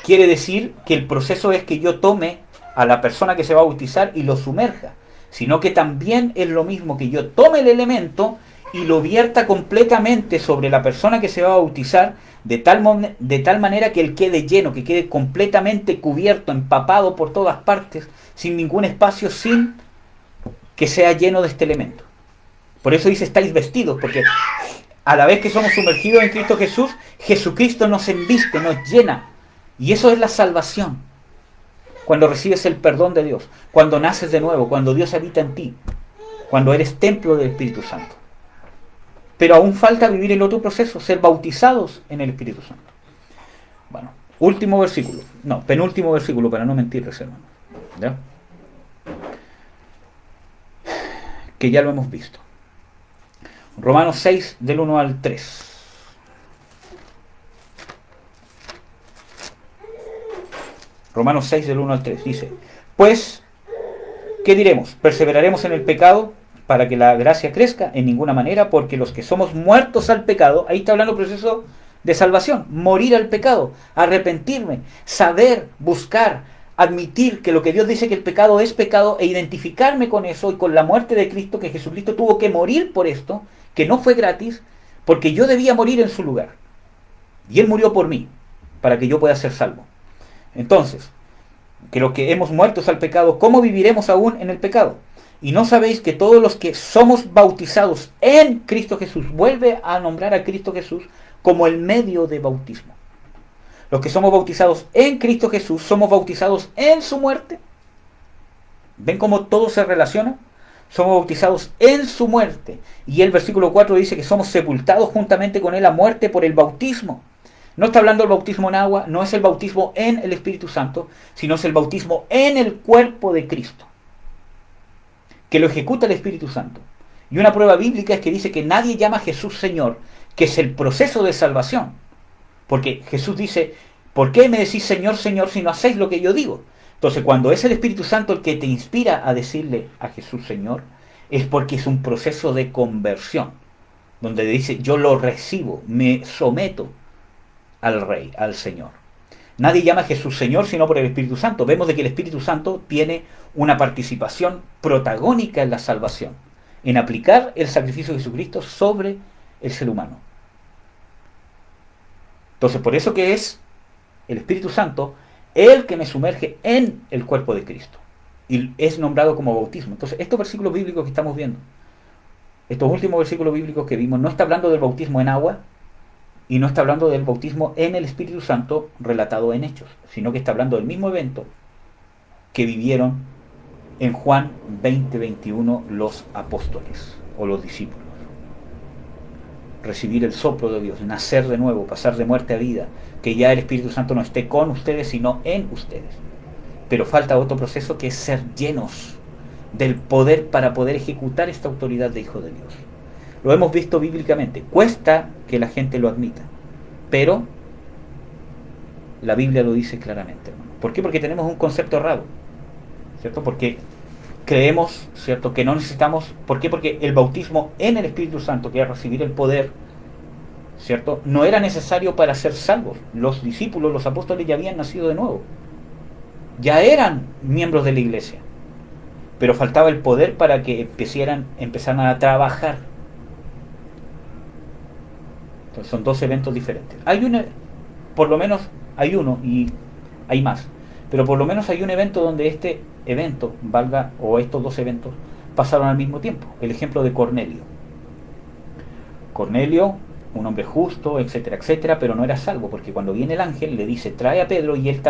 quiere decir que el proceso es que yo tome a la persona que se va a bautizar y lo sumerja, sino que también es lo mismo que yo tome el elemento y lo vierta completamente sobre la persona que se va a bautizar, de tal manera que él quede lleno, que quede completamente cubierto, empapado por todas partes, sin ningún espacio, sin que sea lleno de este elemento. Por eso dice estáis vestidos, porque a la vez que somos sumergidos en Cristo Jesús, Jesucristo nos embiste, nos llena. Y eso es la salvación. Cuando recibes el perdón de Dios, cuando naces de nuevo, cuando Dios habita en ti, cuando eres templo del Espíritu Santo. Pero aún falta vivir el otro proceso, ser bautizados en el Espíritu Santo. Bueno, último versículo. No, penúltimo versículo, para no mentirles, hermano. ¿Ya? Que ya lo hemos visto. Romanos 6, del 1 al 3. Romanos 6, del 1 al 3. Dice, pues, ¿qué diremos? ¿Perseveraremos en el pecado para que la gracia crezca? En ninguna manera, porque los que somos muertos al pecado, ahí está hablando del proceso de salvación, morir al pecado, arrepentirme, saber, buscar, admitir que lo que Dios dice que el pecado es pecado e identificarme con eso y con la muerte de Cristo, que Jesucristo tuvo que morir por esto, que no fue gratis, porque yo debía morir en su lugar. Y Él murió por mí, para que yo pueda ser salvo. Entonces, que los que hemos muerto al pecado, ¿cómo viviremos aún en el pecado? Y no sabéis que todos los que somos bautizados en Cristo Jesús, vuelve a nombrar a Cristo Jesús como el medio de bautismo. Los que somos bautizados en Cristo Jesús, somos bautizados en su muerte. ¿Ven cómo todo se relaciona? Somos bautizados en su muerte. Y el versículo 4 dice que somos sepultados juntamente con Él a muerte por el bautismo. No está hablando del bautismo en agua, no es el bautismo en el Espíritu Santo, sino es el bautismo en el cuerpo de Cristo, que lo ejecuta el Espíritu Santo. Y una prueba bíblica es que dice que nadie llama a Jesús Señor, que es el proceso de salvación. Porque Jesús dice, ¿por qué me decís Señor, Señor, si no hacéis lo que yo digo? Entonces, cuando es el Espíritu Santo el que te inspira a decirle a Jesús Señor, es porque es un proceso de conversión, donde dice, yo lo recibo, me someto al Rey, al Señor. Nadie llama a Jesús Señor sino por el Espíritu Santo. Vemos de que el Espíritu Santo tiene una participación protagónica en la salvación, en aplicar el sacrificio de Jesucristo sobre el ser humano. Entonces, por eso que es el Espíritu Santo el que me sumerge en el cuerpo de Cristo. Y es nombrado como bautismo. Entonces, estos versículos bíblicos que estamos viendo, estos últimos versículos bíblicos que vimos, no está hablando del bautismo en agua y no está hablando del bautismo en el Espíritu Santo relatado en Hechos, sino que está hablando del mismo evento que vivieron en Juan 20:21 los apóstoles o los discípulos. Recibir el soplo de Dios, nacer de nuevo, pasar de muerte a vida, que ya el Espíritu Santo no esté con ustedes, sino en ustedes. Pero falta otro proceso que es ser llenos del poder para poder ejecutar esta autoridad de Hijo de Dios. Lo hemos visto bíblicamente. Cuesta que la gente lo admita, pero la Biblia lo dice claramente, hermano. ¿Por qué? Porque tenemos un concepto errado, ¿cierto? Porque creemos, ¿cierto?, que no necesitamos. ¿Por qué? Porque el bautismo en el Espíritu Santo, que es recibir el poder, ¿cierto?, no era necesario para ser salvos. Los discípulos, los apóstoles ya habían nacido de nuevo, ya eran miembros de la iglesia, pero faltaba el poder para que empezaran a trabajar. Entonces son dos eventos diferentes. Por lo menos hay uno, y hay más, pero por lo menos hay un evento donde este evento valga, o estos dos eventos pasaron al mismo tiempo. El ejemplo de Cornelio. Cornelio, un hombre justo, etcétera, etcétera, pero no era salvo, porque cuando viene el ángel le dice: trae a Pedro y él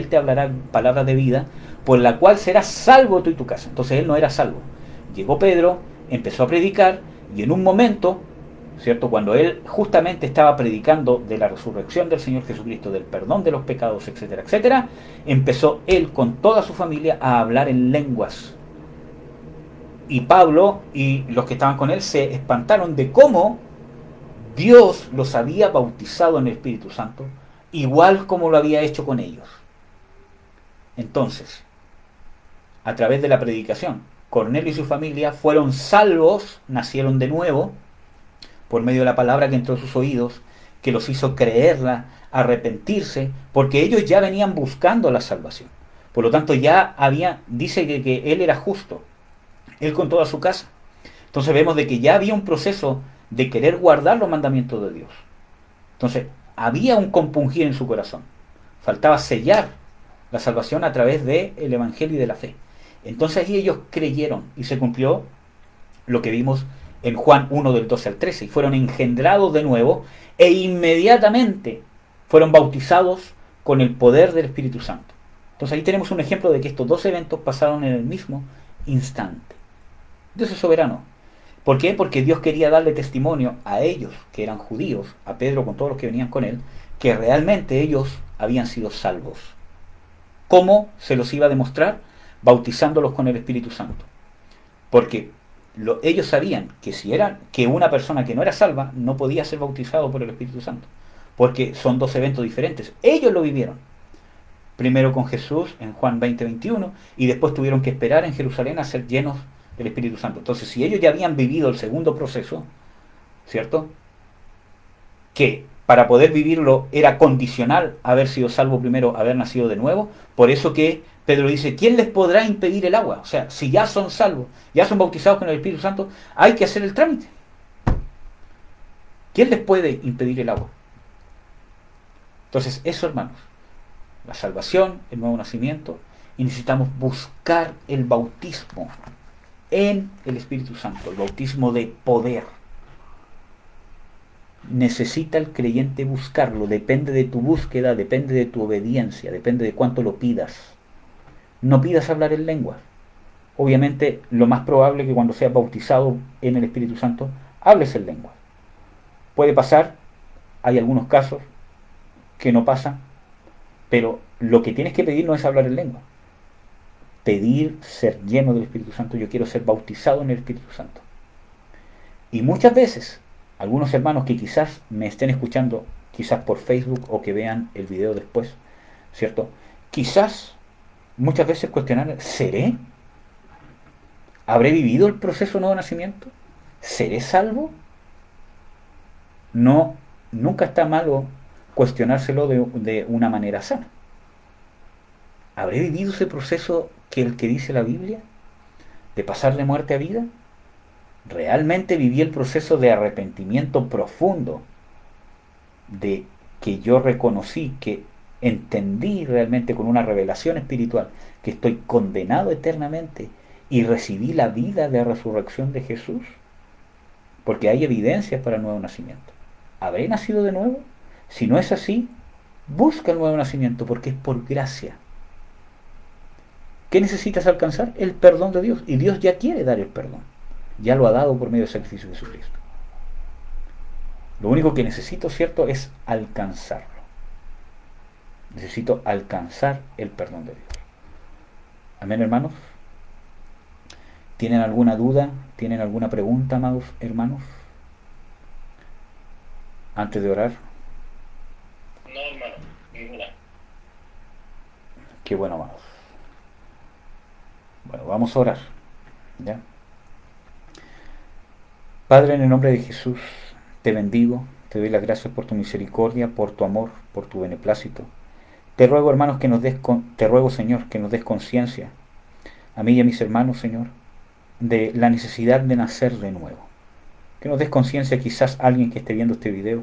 te hablará palabras de vida, por la cual serás salvo tú y tu casa. Entonces él no era salvo. Llegó Pedro, empezó a predicar, y en un momento, ¿cierto?, cuando él justamente estaba predicando de la resurrección del Señor Jesucristo, del perdón de los pecados, etcétera, etcétera, empezó él con toda su familia a hablar en lenguas. Y Pablo y los que estaban con él se espantaron de cómo Dios los había bautizado en el Espíritu Santo, igual como lo había hecho con ellos. Entonces, a través de la predicación, Cornelio y su familia fueron salvos, nacieron de nuevo, por medio de la palabra que entró en sus oídos, que los hizo creerla, arrepentirse, porque ellos ya venían buscando la salvación. Por lo tanto, dice que él era justo, él con toda su casa. Entonces vemos de que ya había un proceso de querer guardar los mandamientos de Dios. Entonces, había un compungir en su corazón. Faltaba sellar la salvación a través del Evangelio y de la fe. Entonces ahí ellos creyeron y se cumplió lo que vimos en Juan 1 del 12 al 13, y fueron engendrados de nuevo e inmediatamente fueron bautizados con el poder del Espíritu Santo. Entonces ahí tenemos un ejemplo de que estos dos eventos pasaron en el mismo instante. Dios es soberano. ¿Por qué? Porque Dios quería darle testimonio a ellos, que eran judíos, a Pedro con todos los que venían con él, que realmente ellos habían sido salvos. ¿Cómo se los iba a demostrar? Bautizándolos con el Espíritu Santo. Porque ellos sabían que una persona que no era salva no podía ser bautizado por el Espíritu Santo, porque son dos eventos diferentes. Ellos lo vivieron. Primero con Jesús en Juan 20:21, y después tuvieron que esperar en Jerusalén a ser llenos del Espíritu Santo. Entonces, si ellos ya habían vivido el segundo proceso, ¿cierto?, que para poder vivirlo era condicional haber sido salvo primero, haber nacido de nuevo. Por eso que Pedro dice: ¿quién les podrá impedir el agua? O sea, si ya son salvos, ya son bautizados con el Espíritu Santo, hay que hacer el trámite. ¿Quién les puede impedir el agua? Entonces, eso, hermanos, la salvación, el nuevo nacimiento, y necesitamos buscar el bautismo en el Espíritu Santo, el bautismo de poder. Necesita el creyente buscarlo, depende de tu búsqueda, depende de tu obediencia, depende de cuánto lo pidas. No pidas hablar en lengua. Obviamente, lo más probable es que cuando seas bautizado en el Espíritu Santo, hables en lengua. Puede pasar, hay algunos casos que no pasan, pero lo que tienes que pedir no es hablar en lengua. Pedir ser lleno del Espíritu Santo. Yo quiero ser bautizado en el Espíritu Santo. Y muchas veces, algunos hermanos que quizás me estén escuchando, quizás por Facebook, o que vean el video después, ¿cierto?, quizás muchas veces cuestionar: ¿seré? ¿Habré vivido el proceso de nuevo nacimiento? ¿Seré salvo? No, nunca está malo cuestionárselo de una manera sana. ¿Habré vivido ese proceso que dice la Biblia, de pasar de muerte a vida? ¿Realmente viví el proceso de arrepentimiento profundo, de que yo reconocí, que entendí realmente con una revelación espiritual que estoy condenado eternamente, y recibí la vida de resurrección de Jesús? Porque hay evidencias para el nuevo nacimiento. ¿Habré nacido de nuevo? Si no es así, busca el nuevo nacimiento, porque es por gracia. ¿Qué necesitas alcanzar? El perdón de Dios. Y Dios ya quiere dar el perdón. Ya lo ha dado por medio del sacrificio de Jesucristo. Lo único que necesito, ¿cierto?, es alcanzarlo. Necesito alcanzar el perdón de Dios. Amén, hermanos. ¿Tienen alguna duda? ¿Tienen alguna pregunta, amados hermanos? Antes de orar. No, hermano, ninguna. Qué bueno, amados. Bueno, vamos a orar. ¿Ya? Padre, en el nombre de Jesús, te bendigo, te doy las gracias por tu misericordia, por tu amor, por tu beneplácito. Te ruego, hermanos, te ruego, Señor, que nos des conciencia, a mí y a mis hermanos, Señor, de la necesidad de nacer de nuevo. Que nos des conciencia, quizás alguien que esté viendo este video,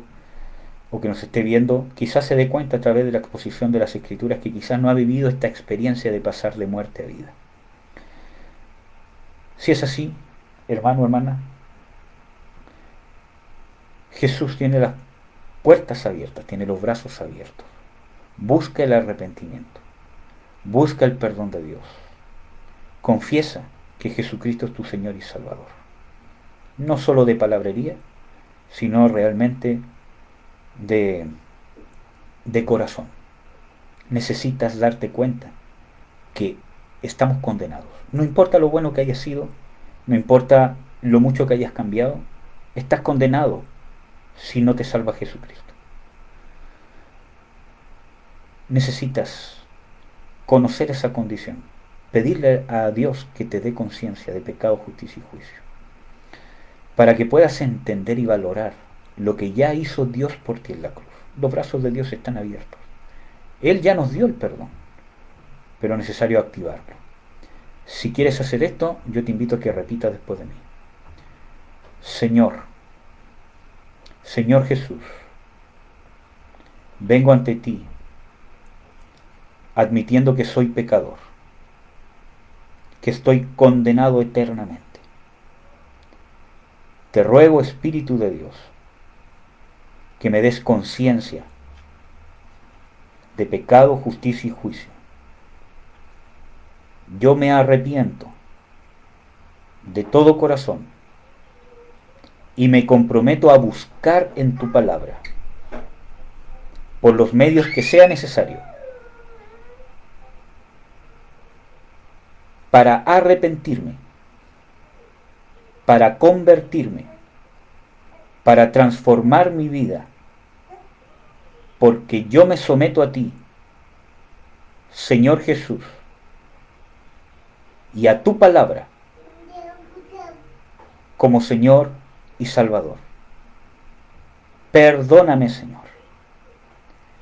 o que nos esté viendo, quizás se dé cuenta a través de la exposición de las Escrituras que quizás no ha vivido esta experiencia de pasar de muerte a vida. Si es así, hermano, hermana, Jesús tiene las puertas abiertas, tiene los brazos abiertos. Busca el arrepentimiento, busca el perdón de Dios. Confiesa que Jesucristo es tu Señor y Salvador. No solo de palabrería, sino realmente de corazón. Necesitas darte cuenta que estamos condenados. No importa lo bueno que hayas sido, no importa lo mucho que hayas cambiado, estás condenado si no te salva Jesucristo. Necesitas conocer esa condición, pedirle a Dios que te dé conciencia de pecado, justicia y juicio, para que puedas entender y valorar lo que ya hizo Dios por ti en la cruz. Los brazos de Dios están abiertos. Él ya nos dio el perdón, pero es necesario activarlo. Si quieres hacer esto, yo te invito a que repitas después de mí. Señor Jesús, vengo ante ti admitiendo que soy pecador, que estoy condenado eternamente. Te ruego, Espíritu de Dios, que me des conciencia de pecado, justicia y juicio. Yo me arrepiento de todo corazón y me comprometo a buscar en tu palabra, por los medios que sea necesario, para arrepentirme, para convertirme, para transformar mi vida, porque yo me someto a ti, Señor Jesús, y a tu palabra como Señor y Salvador. Perdóname, Señor.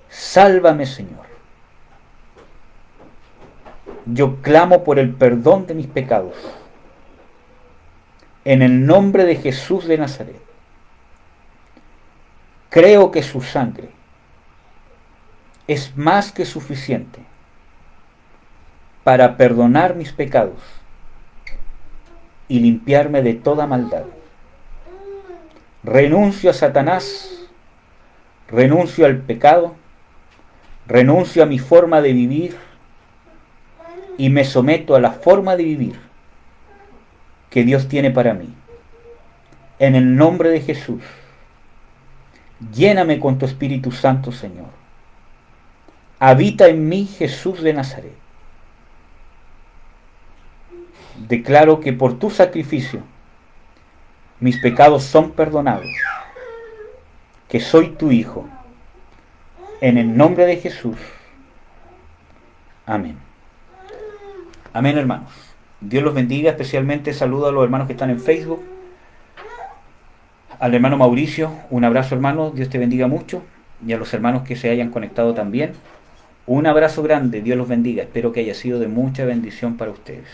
Sálvame, Señor. Yo clamo por el perdón de mis pecados, en el nombre de Jesús de Nazaret. Creo que su sangre es más que suficiente para perdonar mis pecados y limpiarme de toda maldad. Renuncio a Satanás, renuncio al pecado, renuncio a mi forma de vivir y me someto a la forma de vivir que Dios tiene para mí. En el nombre de Jesús, lléname con tu Espíritu Santo, Señor. Habita en mí, Jesús de Nazaret. Declaro que por tu sacrificio mis pecados son perdonados, que soy tu Hijo. En el nombre de Jesús. Amén. Amén, hermanos. Dios los bendiga. Especialmente saludo a los hermanos que están en Facebook. Al hermano Mauricio, un abrazo, hermano. Dios te bendiga mucho. Y a los hermanos que se hayan conectado también, un abrazo grande. Dios los bendiga. Espero que haya sido de mucha bendición para ustedes.